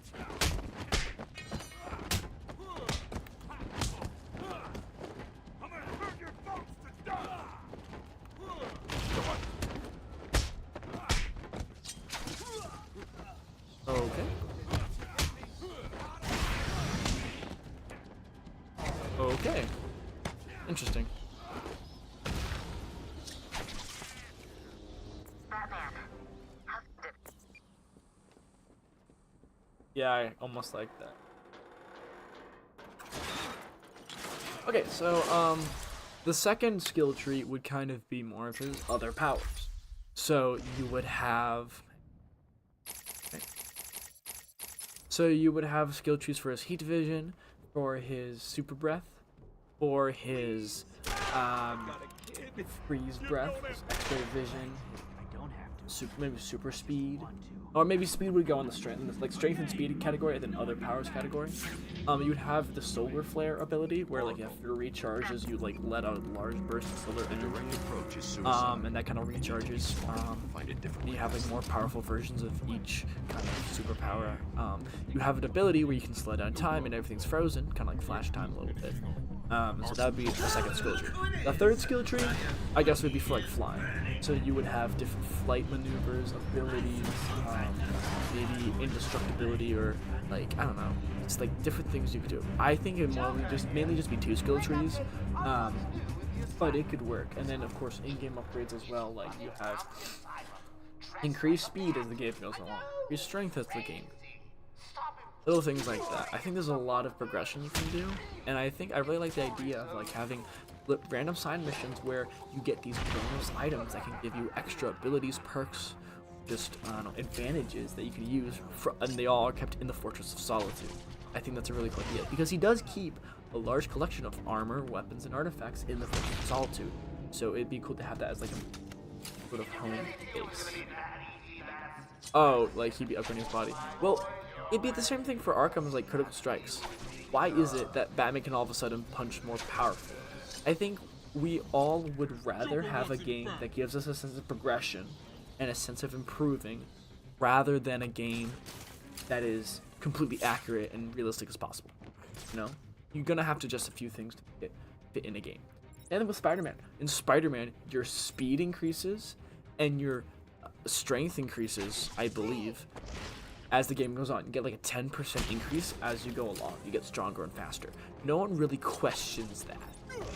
I'm gonna burn your folks to death! Okay. Okay. Interesting. Yeah, I almost like that. Okay, so, the second skill tree would kind of be more of his other powers. So, you would have... So you would have skill trees for his heat vision, for his super breath, for his freeze breath, his X-ray vision, maybe super speed, or maybe speed would go on the strength, like strength and speed category, and then other powers category. You would have the solar flare ability, where like after it recharges, you like let out a large burst of solar energy, and that kind of recharges. You have like more powerful versions of each kind of superpower. You have an ability where you can slow down time and everything's frozen, kind of like flash time a little bit. So that would be the second skill tree. The third skill tree, I guess, would be for like flying. So you would have different flight maneuvers, abilities, maybe indestructibility, or like, I don't know, it's like different things you could do. I think it mainly just be two skill trees, but it could work. And then of course in-game upgrades as well, like you have increased speed as the game goes along, increased strength as the game. Little things like that. I think there's a lot of progression you can do, and I really like the idea of like having random side missions where you get these bonus items that can give you extra abilities, perks, just I don't know, advantages that you can use, and they all are kept in the Fortress of Solitude. I think that's a really cool idea, because he does keep a large collection of armor, weapons, and artifacts in the Fortress of Solitude. So it'd be cool to have that as like a sort of home base. Oh, like he'd be upgrading his body. Well, it'd be the same thing for Arkham as like critical strikes. Why is it that Batman can all of a sudden punch more powerful? I think we all would rather have a game that gives us a sense of progression and a sense of improving, rather than a game that is completely accurate and realistic as possible. You know, you're gonna have to adjust a few things to fit in a game. And then with Spider-Man, in Spider-Man, your speed increases and your strength increases, I believe, as the game goes on. You get like a 10% increase as you go along. You get stronger and faster. No one really questions that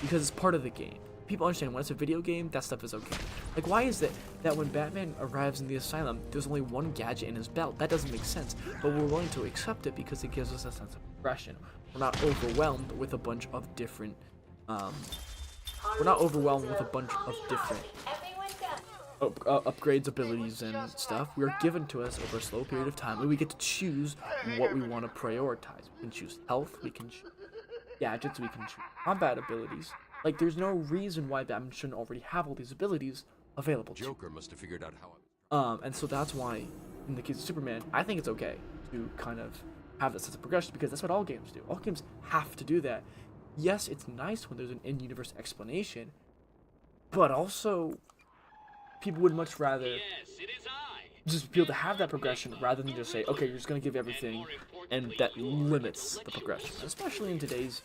because it's part of the game. People understand when it's a video game, that stuff is okay. Like, why is it that when Batman arrives in the asylum, there's only one gadget in his belt? That doesn't make sense, but we're willing to accept it because it gives us a sense of progression. We're not overwhelmed with a bunch of different, upgrades, abilities, and stuff. We're given to us over a slow period of time, and we get to choose what we want to prioritize. We can choose health, we can choose gadgets, we can choose combat abilities. Like, there's no reason why Batman shouldn't already have all these abilities available to him. Joker must have figured out how. And so that's why, in the case of Superman, I think it's okay to kind of have that sense of progression, because that's what all games do. All games have to do that. Yes, it's nice when there's an in-universe explanation, but also people would much rather just be able to have that progression rather than just say, okay, you're just going to give everything, and that limits the progression. Especially in today's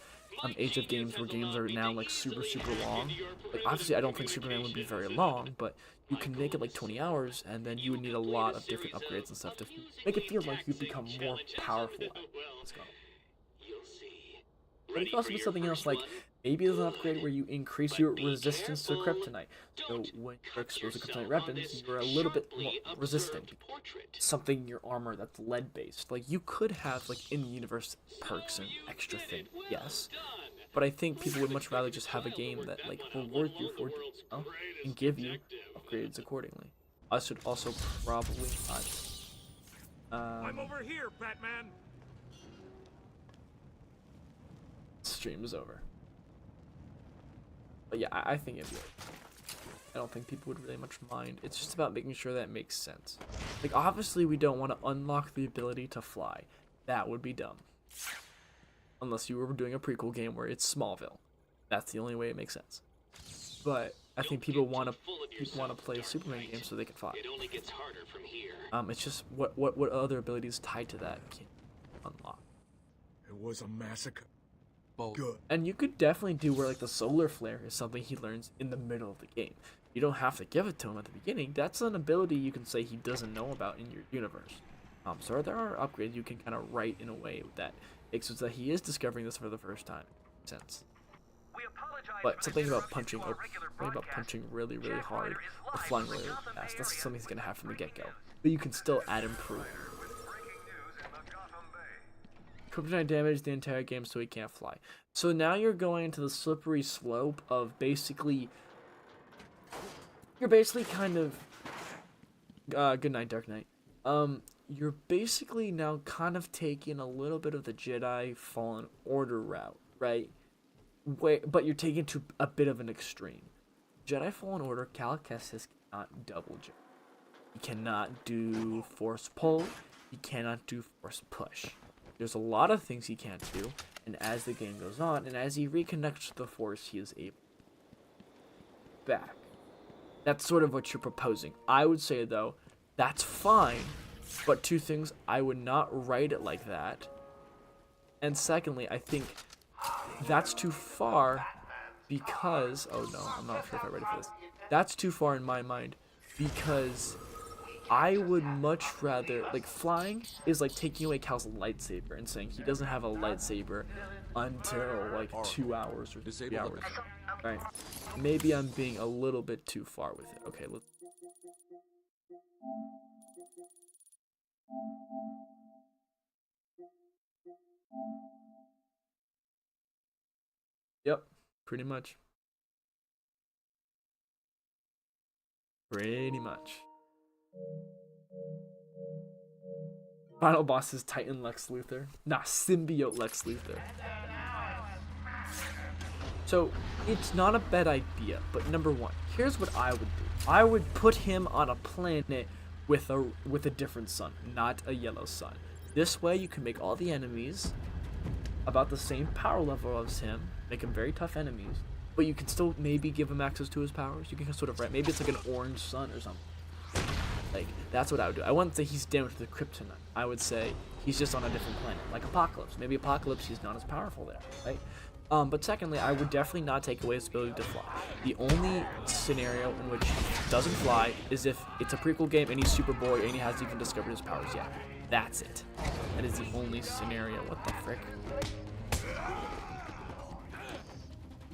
age of games, where games are now like super long. Like, obviously I don't think Superman would be very long, but you can make it like 20 hours, and then you would need a lot of different upgrades and stuff to make it feel like you become more powerful. Let's go. But it could also be something else, like maybe there's an upgrade where you increase your resistance to kryptonite. So when you're exposed to kryptonite weapons, you're a little bit more resistant. Something in your armor that's lead-based. Like, you could have like in-universe perks and extra things, yes. But I think people would much rather just have a game that like rewards you for and give you upgrades accordingly. I should also probably not. I'm over here, Batman. Stream is over. But yeah, I think it'd be okay. I don't think people would really much mind. It's just about making sure that it makes sense. Like, obviously we don't want to unlock the ability to fly. That would be dumb. Unless you were doing a prequel game where it's Smallville. That's the only way it makes sense. But I think people want to play a Superman game so they can fly. It only gets harder from here. It's just what other abilities tied to that can unlock. It was a massacre. Good. And you could definitely do where like the solar flare is something he learns in the middle of the game. You don't have to give it to him at the beginning. That's an ability you can say he doesn't know about in your universe. So there are upgrades you can kind of write in a way that makes it so that he is discovering this for the first time. Makes sense. But something about punching really hard or flying really fast, that's something he's gonna have from the get-go. But you can still add improve. Kryptonite damage the entire game so he can't fly. So now you're going into the slippery slope of basically... You're basically kind of... good night, Dark Knight. You're basically now kind of taking a little bit of the Jedi Fallen Order route, right? But you're taking it to a bit of an extreme. Jedi Fallen Order, Cal Kestis cannot double jump. He cannot do force pull. He cannot do force push. There's a lot of things he can't do, and as the game goes on, and as he reconnects to the Force, he is able back. That's sort of what you're proposing. I would say, though, that's fine, but two things, I would not write it like that. And secondly, I think that's too far because... Oh no, I'm not sure if I'm ready for this. That's too far in my mind because... I would much rather, like, flying is like taking away Cal's lightsaber and saying he doesn't have a lightsaber until like 2 hours or 3 hours. Right? Maybe I'm being a little bit too far with it. Okay, let's. Yep, pretty much. Pretty much. Final boss is Titan Lex Luthor. Nah, Symbiote Lex Luthor. So, it's not a bad idea, but number one, here's what I would do. I would put him on a planet with a different sun, not a yellow sun. This way you can make all the enemies about the same power level as him, make them very tough enemies, but you can still maybe give him access to his powers. You can sort of, right? Maybe it's like an orange sun or something. Like, that's what I would do. I wouldn't say he's down to the kryptonite. I would say he's just on a different planet, like Apocalypse. Maybe Apocalypse, he's not as powerful there, right? But secondly, I would definitely not take away his ability to fly. The only scenario in which he doesn't fly is if it's a prequel game and he's super bored and he hasn't even discovered his powers yet. That's it. That is the only scenario. What the frick?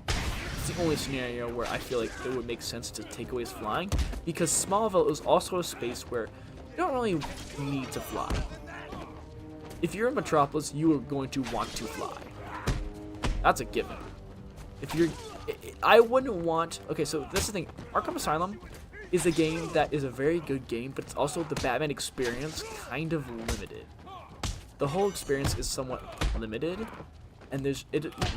It's the only scenario where I feel like it would make sense to take away his flying, because Smallville is also a space where you don't really need to fly. If you're in Metropolis, you are going to want to fly. That's a given. If you're, I wouldn't want. Okay, so this is the thing. Arkham Asylum is a game that is a very good game, but it's also the Batman experience kind of limited. The whole experience is somewhat limited, and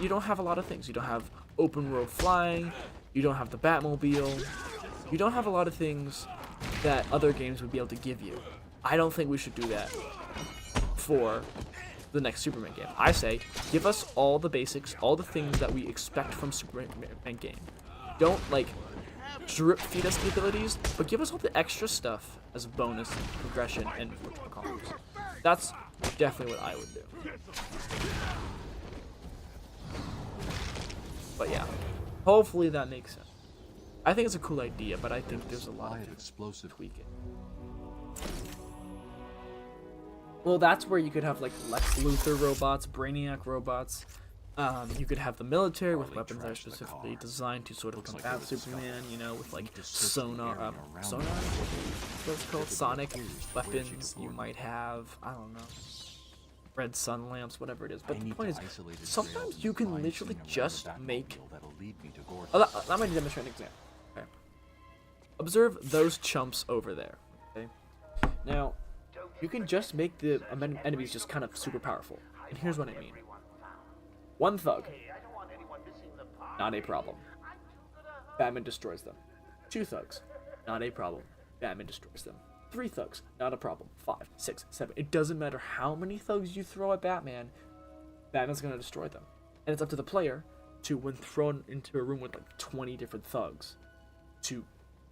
you don't have a lot of things. You don't have open world flying. You don't have the Batmobile. You don't have a lot of things that other games would be able to give you. I don't think we should do that for the next Superman game. I say, give us all the basics, all the things that we expect from Superman game. Don't, like, drip feed us the abilities, but give us all the extra stuff as a bonus, progression, and columns. That's definitely what I would do. But yeah, hopefully that makes sense. I think it's a cool idea, but I think there's a lot of explosive tweaking. Well, that's where you could have like Lex Luthor robots, Brainiac robots. You could have the military with weapons that are specifically designed to sort of combat Superman, you know, with like sonar, what's it called, sonic weapons. You might have, I don't know, red sun lamps, whatever it is. But the point is, sometimes you can literally just make. Let me demonstrate an example. Okay. Observe those chumps over there. Okay. Now, you can just make the enemies just kind of super powerful. And here's what I mean. One thug, not a problem. Batman destroys them. 2 thugs, not a problem. Batman destroys them. 3 thugs, not a problem. 5, 6, 7. It doesn't matter how many thugs you throw at Batman, Batman's gonna destroy them. And it's up to the player to, when thrown into a room with like 20 different thugs, to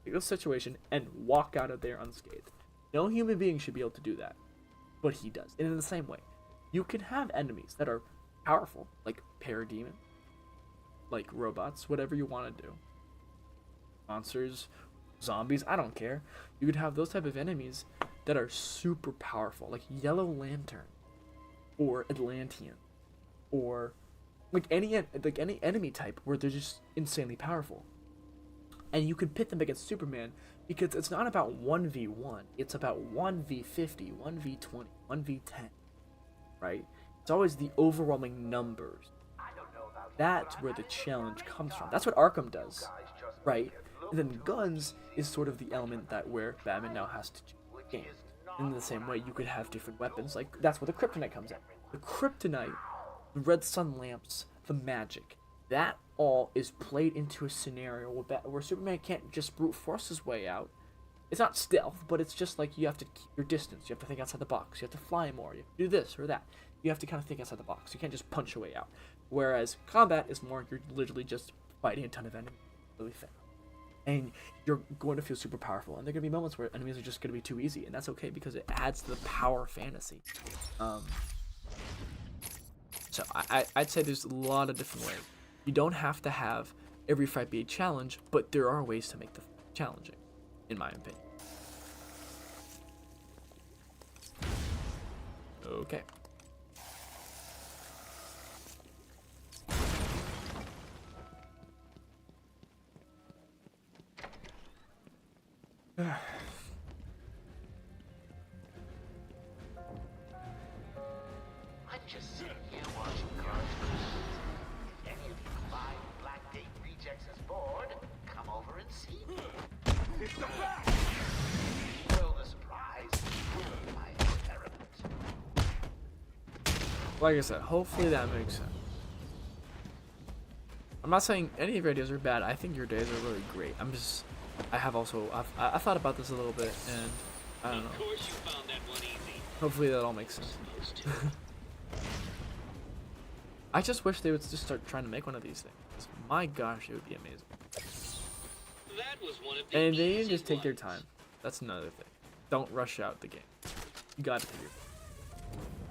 take the situation and walk out of there unscathed. No human being should be able to do that, but he does. And in the same way, you can have enemies that are powerful, like parademon, like robots, whatever you want to do. Monsters, zombies, I don't care. You could have those type of enemies that are super powerful, like Yellow Lantern, or Atlantean, or like any enemy type where they're just insanely powerful. And you could pit them against Superman, because it's not about 1v1, it's about 1v50, 1v20, 1v10, right? It's always the overwhelming numbers. That's where the challenge comes from. That's what Arkham does, right? And then guns is sort of the element that where Batman now has to game. In the same way, you could have different weapons, like that's where the kryptonite comes in. The kryptonite, the red sun lamps, the magic, that all is played into a scenario where Superman can't just brute force his way out. It's not stealth, but it's just like you have to keep your distance. You have to think outside the box. You have to fly more. You have to do this or that. You have to kind of think outside the box. You can't just punch your way out. Whereas combat is more, you're literally just fighting a ton of enemies really fast. And you're going to feel super powerful. And there are going to be moments where enemies are just going to be too easy. And that's okay, because it adds to the power fantasy. So I'd say there's a lot of different ways. You don't have to have every fight be a challenge, but there are ways to make the challenging, in my opinion. Okay. I'm just sitting here watching cars cruise. If any of you fine Black Date rejects is bored, come over and see me. It's the fact! Well, the surprise, my experiment. Like I said, hopefully that makes sense. I'm not saying any of your ideas are bad. I think your ideas are really great. I've thought about this a little bit, and I don't know. Of course you found that one easy. Hopefully that all makes sense. I just wish they would just start trying to make one of these things My gosh, it would be amazing. That was one of the And they need to easy just take their ones. time. That's another thing. Don't rush out the game. You gotta figure.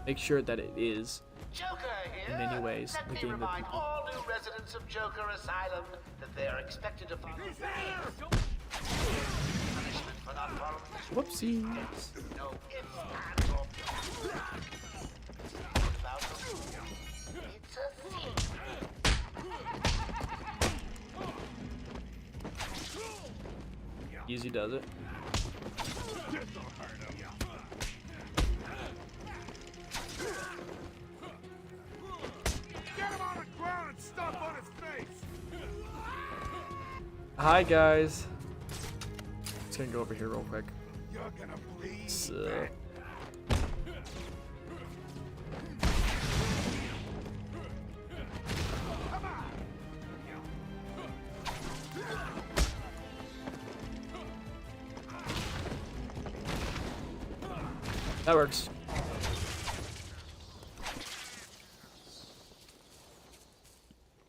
Make sure that it is, Joker here. in many ways, Let the me game that remind people. all new residents of Joker Asylum that they are expected to follow punishment for not following Whoopsies. no ifs, ands, or buts. About them. It's a secret. Easy does it. Get him on the ground and stomp on his face! Hi guys. Just gonna go over here real quick. You're gonna bleed. So, that works.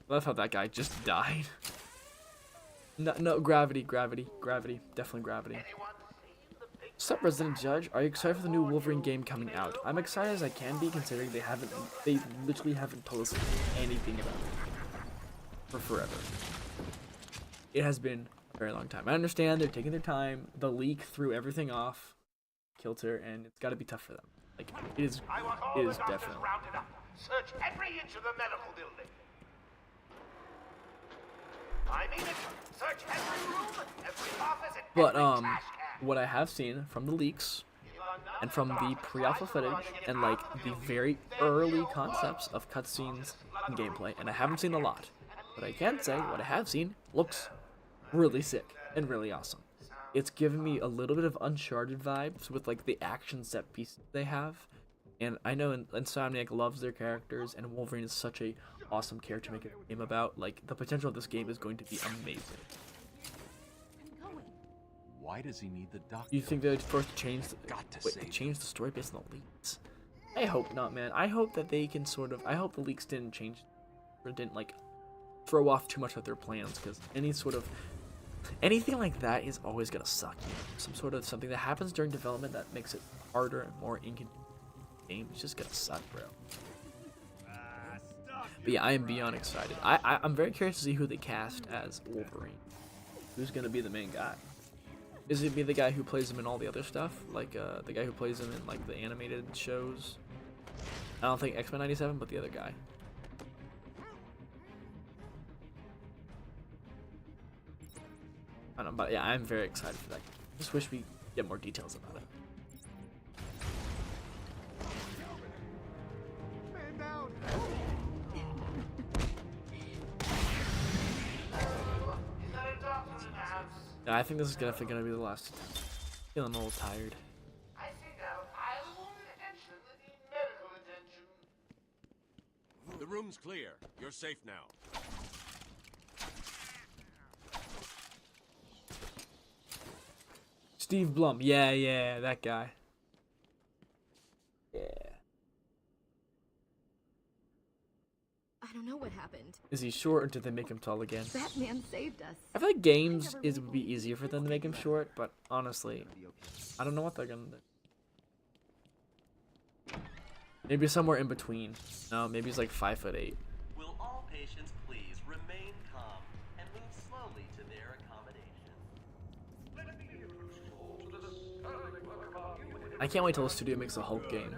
I love how that guy just died. No, gravity, definitely gravity. What's up, Resident Judge? Are you excited for the new Wolverine game coming out? I'm excited as I can be, considering they literally haven't told us anything about it for forever. It has been a very long time. I understand they're taking their time. The leak threw everything off kilter, and it's got to be tough for them. Like it is definitely. Rounded up. Search every inch of the medical building. I mean it. Search every room, every office, and But every trash can. what I have seen from the leaks and from the pre-alpha footage and like the very early concepts of cutscenes and gameplay, and I haven't seen a lot, but I can say what I have seen looks really sick and really awesome. It's given me a little bit of Uncharted vibes with like the action set pieces they have, and I know Insomniac loves their characters, and Wolverine is such a awesome character to make a game about. Like the potential of this game is going to be amazing. Why does he need the doctor? You think they'd first change change the story based on the leaks? I hope not, man. I hope that they can sort of. I hope the leaks didn't change, or didn't like throw off too much of their plans, because anything like that is always gonna suck. Some sort of something that happens during development that makes it harder and more inconvenient. Game is just gonna suck, bro. But yeah, I am beyond excited. I'm very curious to see who they cast as Wolverine. Who's gonna be the main guy? Is it be the guy who plays him in all the other stuff? Like, the guy who plays him in, like, the animated shows? I don't think X-Men 97, but the other guy. I don't know, but yeah, I'm very excited for that. Just wish we get more details about it. Man down! Yeah, I think this is definitely gonna be the last attempt. Feeling a little tired. I think now I want attention, medical attention. The room's clear. You're safe now. Steve Blum. Yeah, that guy. Yeah. I don't know what happened. Is he short, or did they make him tall again? Batman saved us. I feel like games would be easier for them to make him short, but honestly, I don't know what they're gonna do. Maybe somewhere in between. No, maybe he's like 5'8". Will all patients please remain calm and move slowly to their accommodation? I can't wait till the studio makes a Hulk game,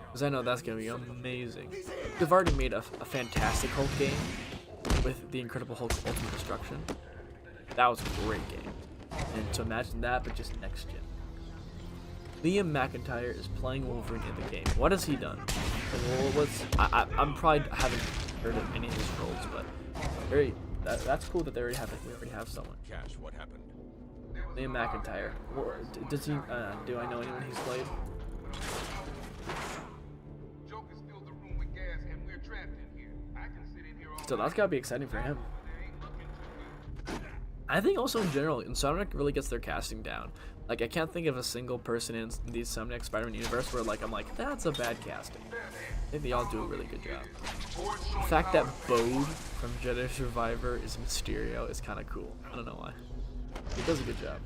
because I know that's gonna be amazing. They've already made a fantastic Hulk game with the Incredible Hulk Ultimate Destruction. That was a great game, and to imagine that, but just next gen. Liam McIntyre is playing Wolverine in the game. What has he done? I'm probably haven't heard of any of his roles, but that's cool that they already have someone. Cash, what happened? Liam McIntyre. Does he? Do I know anyone he's played? Joker's filled the room with gas and we're trapped in here. I can sit in here all So that's gotta be exciting for him. I think also in general, Insomniac really gets their casting down. Like, I can't think of a single person in the Insomniac Spider-Man universe where, like, I'm like, that's a bad casting. I think they all do a really good job. The fact that Bode from Jedi Survivor is Mysterio is kind of cool. I don't know why. He does a good job.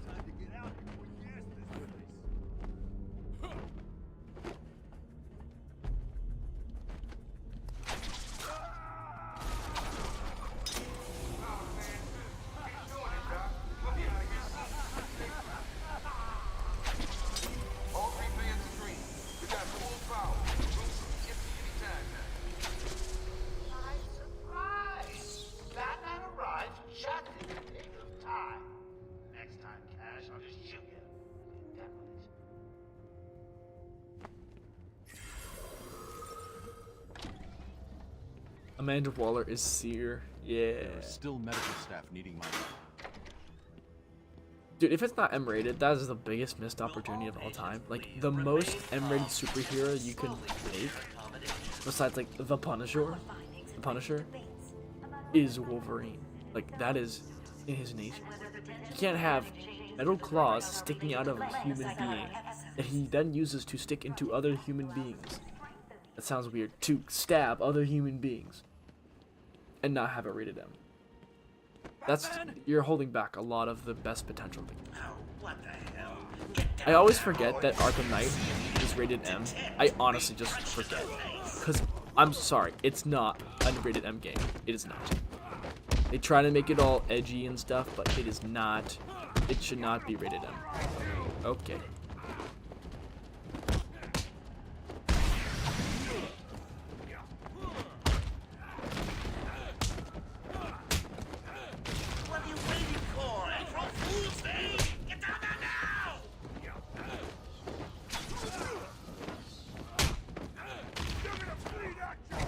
All three players agree. We got full power. Rooms empty anytime now. I'm surprised. Batman arrived just in the nick of time. Next time, Cash, I'll just shoot you. Get done with it. Amanda Waller is Seer. Yeah. There are still medical staff needing my help. Dude, if it's not M-rated, that is the biggest missed opportunity of all time. Like, the most M-rated superhero you can make, besides, like, the Punisher, is Wolverine. Like, that is in his nature. You can't have metal claws sticking out of a human being that he then uses to stick into other human beings. That sounds weird. To stab other human beings. And not have it rated M. You're holding back a lot of the best potential. I always forget that Arkham Knight is rated M. I honestly just forget. Because, I'm sorry, it's not a rated M game. It is not. They try to make it all edgy and stuff, but it is not. It should not be rated M. Okay.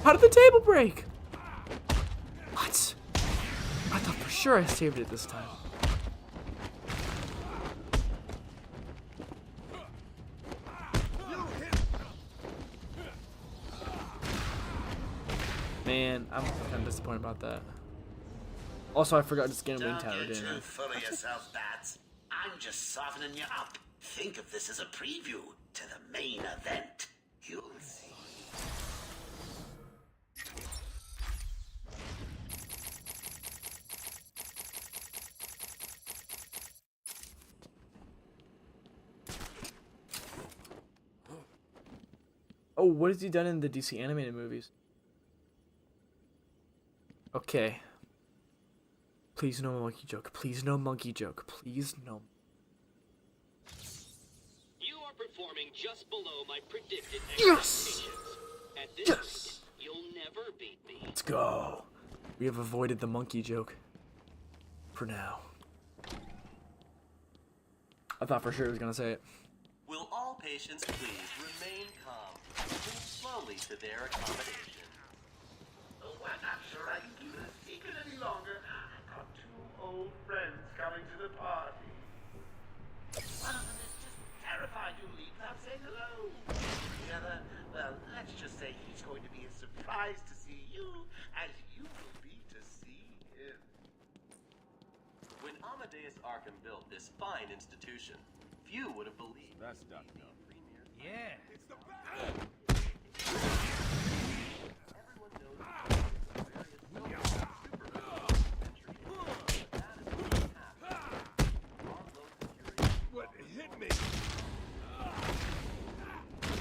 How did the table break? What? I thought for sure I saved it this time. Man, I'm kind of disappointed about that. Also, I forgot to scan Wing Tower, didn't I? Don't get too full of yourself, Bats. I'm just softening you up. Think of this as a preview to the main event. You'll see. Oh, what has he done in the DC animated movies? Okay. Please no monkey joke. Please no monkey joke. Please no. You are performing just below my predicted Yes! expectations. At this Yes! rate, you'll never beat me. Let's go. We have avoided the monkey joke. For now. I thought for sure he was gonna say it. Will all patients please remain calm and move slowly to their accommodation? Oh, I'm not sure I can keep it a secret any longer. I've got two old friends coming to the party. One of them is just terrified you'll leave without saying hello. The other, well, let's just say he's going to be as surprised to see you as you will be to see him. When Amadeus Arkham built this fine institution, few would have believed. That's not no. Yeah. It's the best. Everyone knows various superheroes venture into it, but that is what happens. Our low security. What hit me?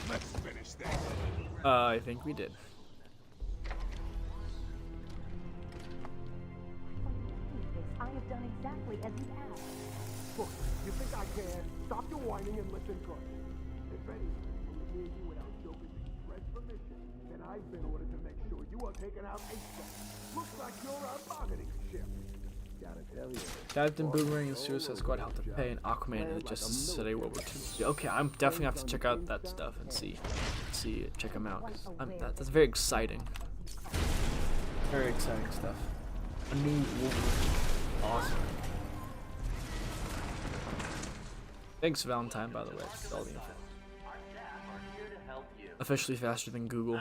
Let's finish that. I think we did. I have done exactly as you asked. Look, you think I can? Stop your whining and listen close. If anyone will hear you without Joker's express permission, then I've been ordered to make sure you are taken out ASAP. Looks like you're a bargaining chip. Gotta tell you. Captain Boomerang and Suicide Squad helped to pay, and Aquaman is just today World War II. Okay, I'm definitely have to check out that stuff and check them out. 'Cause that's very exciting. Very exciting stuff. A new Wolverine. Awesome. Thanks, Valentine, by the way, for all the info. Our staff are here to help you. Officially faster than Google.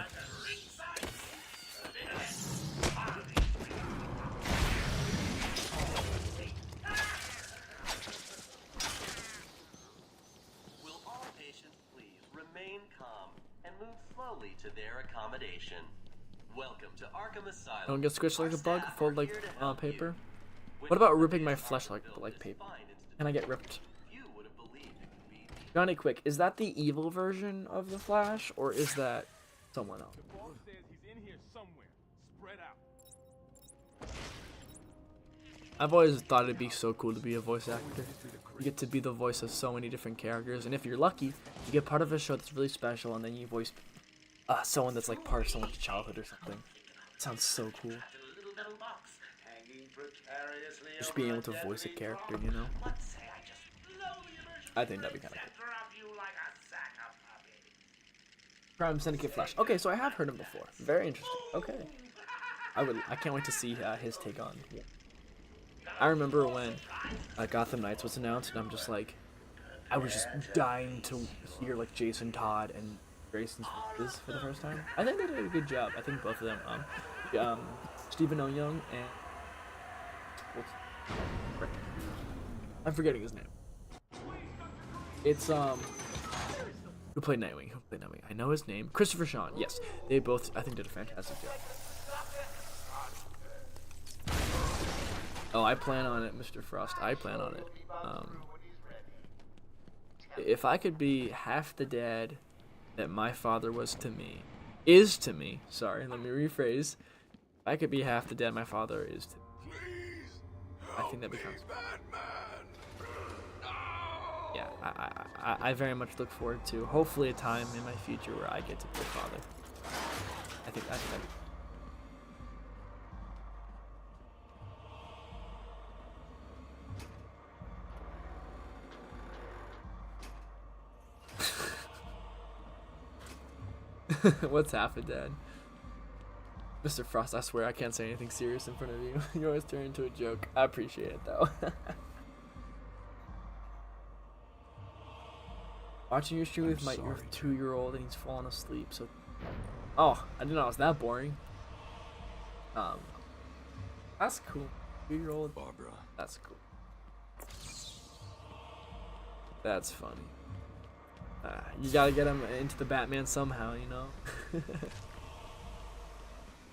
move slowly to their accommodation. Welcome to Arkham Asylum. Don't get squished like Our a bug, staff fold are like here to help paper. you. What about With ripping my this flesh like Arkham built this paper? fine Can I get ripped? You would have believed it could be Johnny Quick, is that the evil version of the Flash, or is that someone else? The boss says he's in here somewhere. Spread out. I've always thought it'd be so cool to be a voice actor. You get to be the voice of so many different characters, and if you're lucky, you get part of a show that's really special, and then you voice someone that's like part of someone's childhood or something. It sounds so cool. Just being able to voice a character, you know? I think that'd be kind of cool. Crime Syndicate Flash. Okay, so I have heard him before. Very interesting. Okay. I can't wait to see his take on. I remember when Gotham Knights was announced, and I'm just like, I was just dying to hear like Jason Todd and Grayson's voices for the first time. I think they did a good job. I think both of them, Stephen O. Young and I'm forgetting his name. It's who played Nightwing? I know his name. Christopher Sean. Yes, they both I think did a fantastic job. Oh, I plan on it, Mr. Frost. I plan on it. If I could be half the dad that my father was to me, sorry, let me rephrase. If I could be half the dad my father is to me, I think that becomes. Yeah, I very much look forward to hopefully a time in my future where I get to be a father. I think that'd be. What's happened, Dad? Mr. Frost, I swear I can't say anything serious in front of you. You always turn into a joke. I appreciate it, though. Watching your stream with your 2-year-old and he's falling asleep, so... Oh, I didn't know it was that boring. That's cool. 2-year-old Barbara. That's cool. That's funny. You gotta get him into the Batman somehow, you know?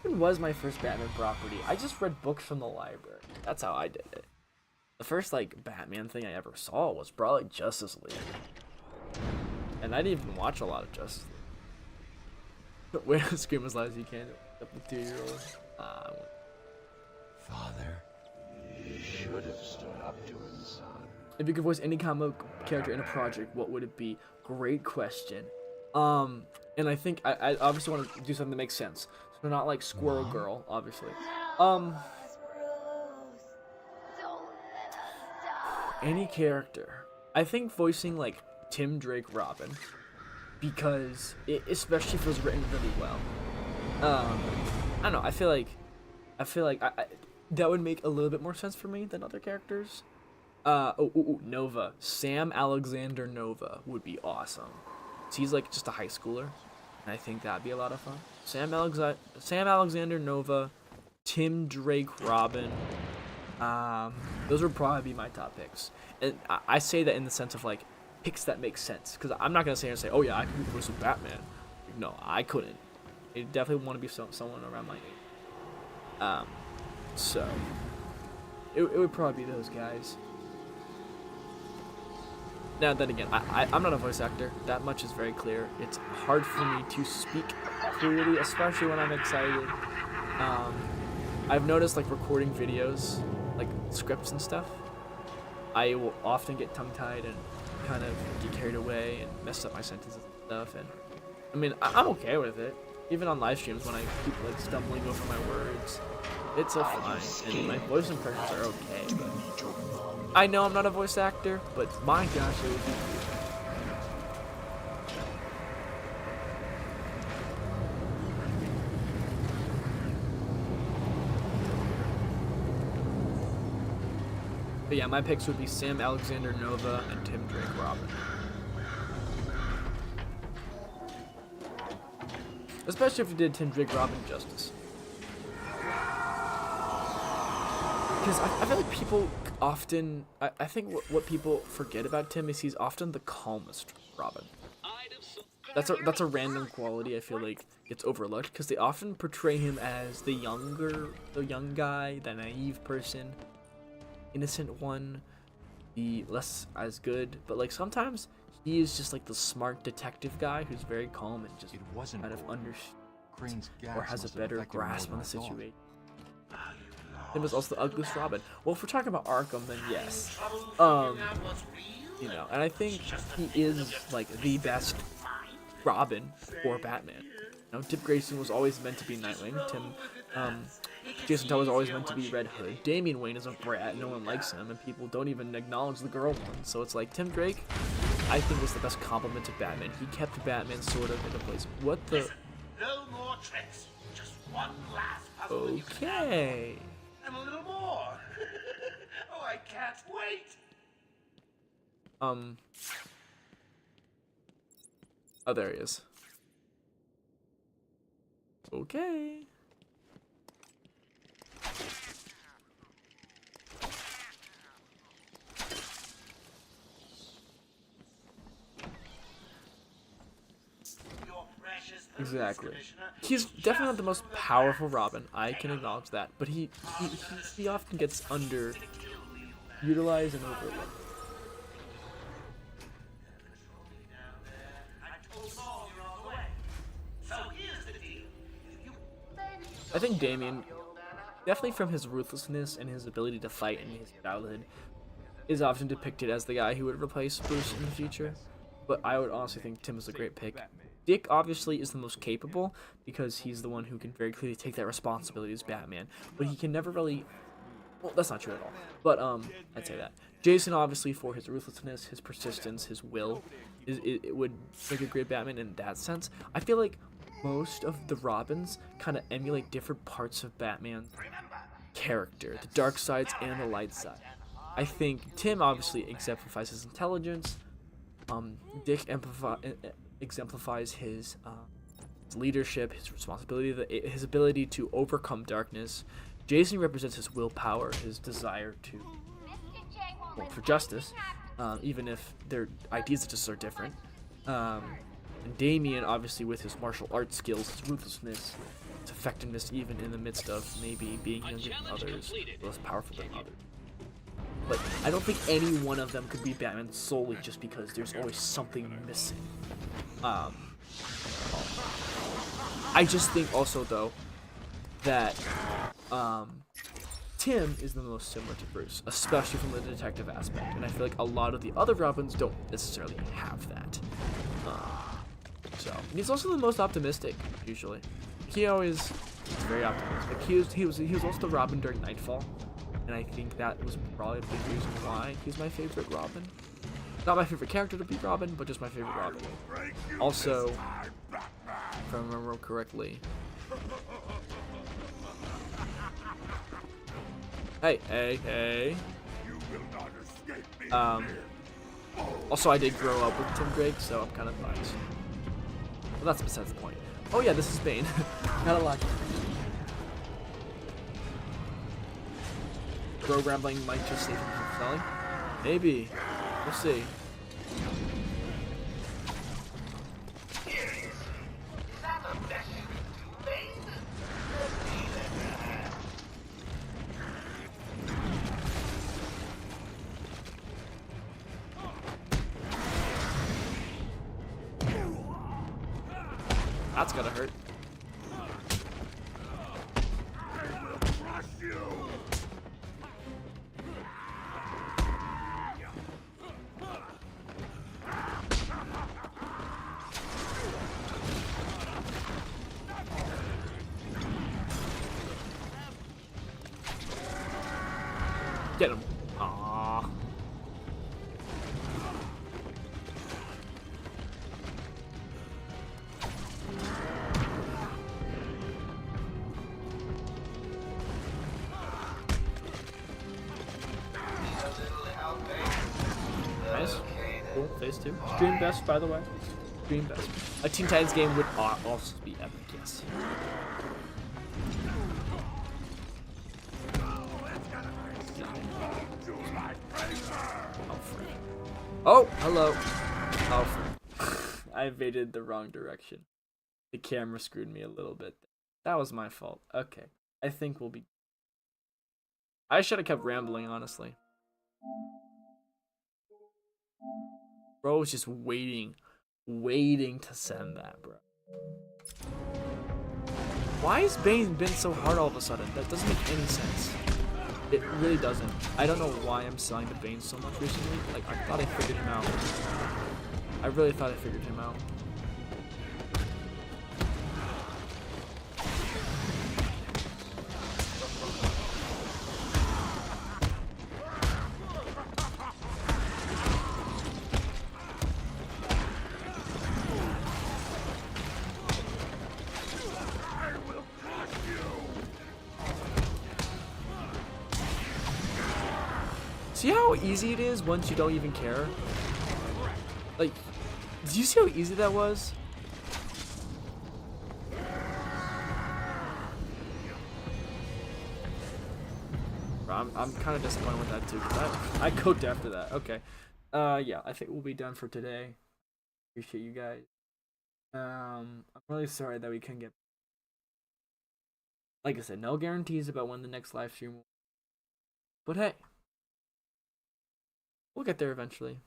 It was my first Batman property. I just read books from the library. That's how I did it. The first, like, Batman thing I ever saw was probably Justice League. And I didn't even watch a lot of Justice League. Where scream as loud as you can. Up the 2-year-old. Father, you should have stood up to him, son. If you could voice any comic character in a project, what would it be? Great question. And I think I obviously want to do something that makes sense. So not like Squirrel Girl, obviously. Any character. I think voicing like Tim Drake Robin, because it especially if it was written really well. I don't know. I feel like that would make a little bit more sense for me than other characters. Nova. Sam Alexander Nova would be awesome. So he's like just a high schooler, and I think that'd be a lot of fun. Sam Alexander Nova, Tim Drake Robin. Those would probably be my top picks. And I say that in the sense of like picks that make sense, because I'm not gonna sit here and say, oh yeah, I can voice Batman. No, I couldn't. I definitely want to be someone around my age. So it would probably be those guys. Now, then again, I'm not a voice actor. That much is very clear. It's hard for me to speak clearly, especially when I'm excited. I've noticed, like, recording videos, like, scripts and stuff, I will often get tongue-tied and kind of get carried away and mess up my sentences and stuff. And, I mean, I'm okay with it. Even on live streams when I keep, like, stumbling over my words. It's a fine. And my voice impressions are okay, but... I know I'm not a voice actor, but my gosh, it would be cool. But yeah, my picks would be Sam Alexander Nova and Tim Drake Robin. Especially if you did Tim Drake Robin justice. Because I feel like people often... I think what people forget about Tim is he's often the calmest Robin. that's a random quality I feel like gets overlooked because they often portray him as the young guy, the naive person, innocent one, the less as good. But like sometimes he is just like the smart detective guy who's very calm and just kind of understands or has a better grasp on the situation. Him is also the ugliest Robin. Well, if we're talking about Arkham, then yes. You know, and I think he is like the best Robin for Batman. You know, Dick Grayson was always meant to be Nightwing. Jason Todd was always meant to be Red Hood. Damian Wayne is a brat. No one likes him, and people don't even acknowledge the girl one. So it's like Tim Drake, I think, was the best compliment to Batman. He kept Batman sort of in a place. What the? Listen, no more tricks. Just one last puzzle. Okay. And a little more. Oh, I can't wait. Oh, there he is. Okay. Exactly. He's definitely not the most powerful Robin. I can acknowledge that, but he often gets underutilized and overlooked. I think Damian, definitely from his ruthlessness and his ability to fight in his childhood, is often depicted as the guy who would replace Bruce in the future. But I would honestly think Tim is a great pick. Dick obviously is the most capable because he's the one who can very clearly take that responsibility as Batman. But he can never really... Well, that's not true at all. But, I'd say that. Jason, obviously, for his ruthlessness, his persistence, his will, it would make a great Batman in that sense. I feel like most of the Robins kind of emulate different parts of Batman's character. The dark sides and the light side. I think Tim obviously exemplifies his intelligence. Dick exemplifies his leadership, his responsibility, his ability to overcome darkness. Jason represents his willpower, his desire to, well, for justice, even if their ideas just are different. And Damian, obviously, with his martial arts skills, his ruthlessness, his effectiveness, even in the midst of maybe being younger than others, less powerful than others. But I don't think any one of them could be Batman solely just because there's always something missing. I just think also, though, that Tim is the most similar to Bruce, especially from the detective aspect. And I feel like a lot of the other Robins don't necessarily have that. And he's also the most optimistic, usually. He always is very optimistic. He was also the Robin during Nightfall. And I think that was probably a big reason why he's my favorite Robin. Not my favorite character to be Robin, but just my favorite Robin. Also, if I remember correctly... Hey. Also, I did grow up with Tim Drake, so I'm kind of biased. But that's besides the point. Oh yeah, this is Bane. Gotta like it. Bro rambling might just save him from selling. Maybe. We'll see. That's gotta hurt. Get him. Aww. Nice. Cool. Phase 2. Stream best, by the way. Stream best. A Teen Titans game would also be epic, yes. Oh, hello. Oh, I evaded the wrong direction. The camera screwed me a little bit. That was my fault. Okay. I think we'll be... I should have kept rambling, honestly. Bro was just waiting to send that, bro. Why has Bane been so hard all of a sudden? That doesn't make any sense. It really doesn't. I don't know why I'm selling the Bane so much recently. Like, I thought I figured him out. I really thought I figured him out. See how easy it is once you don't even care? Like, did you see how easy that was? I'm kind of disappointed with that too, because I cooked after that. Okay. Yeah, I think we'll be done for today. Appreciate you guys. I'm really sorry that we couldn't get... Like I said, no guarantees about when the next live stream will... But hey. We'll get there eventually.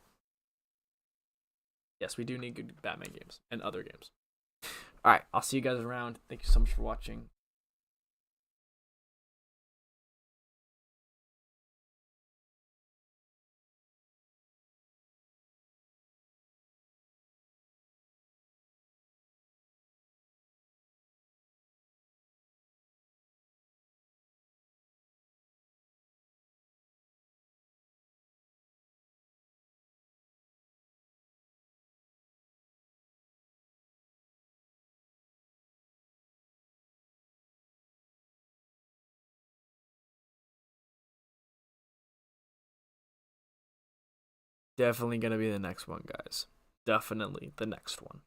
Yes, we do need good Batman games and other games. Alright, I'll see you guys around. Thank you so much for watching. Definitely gonna be the next one, guys. Definitely the next one.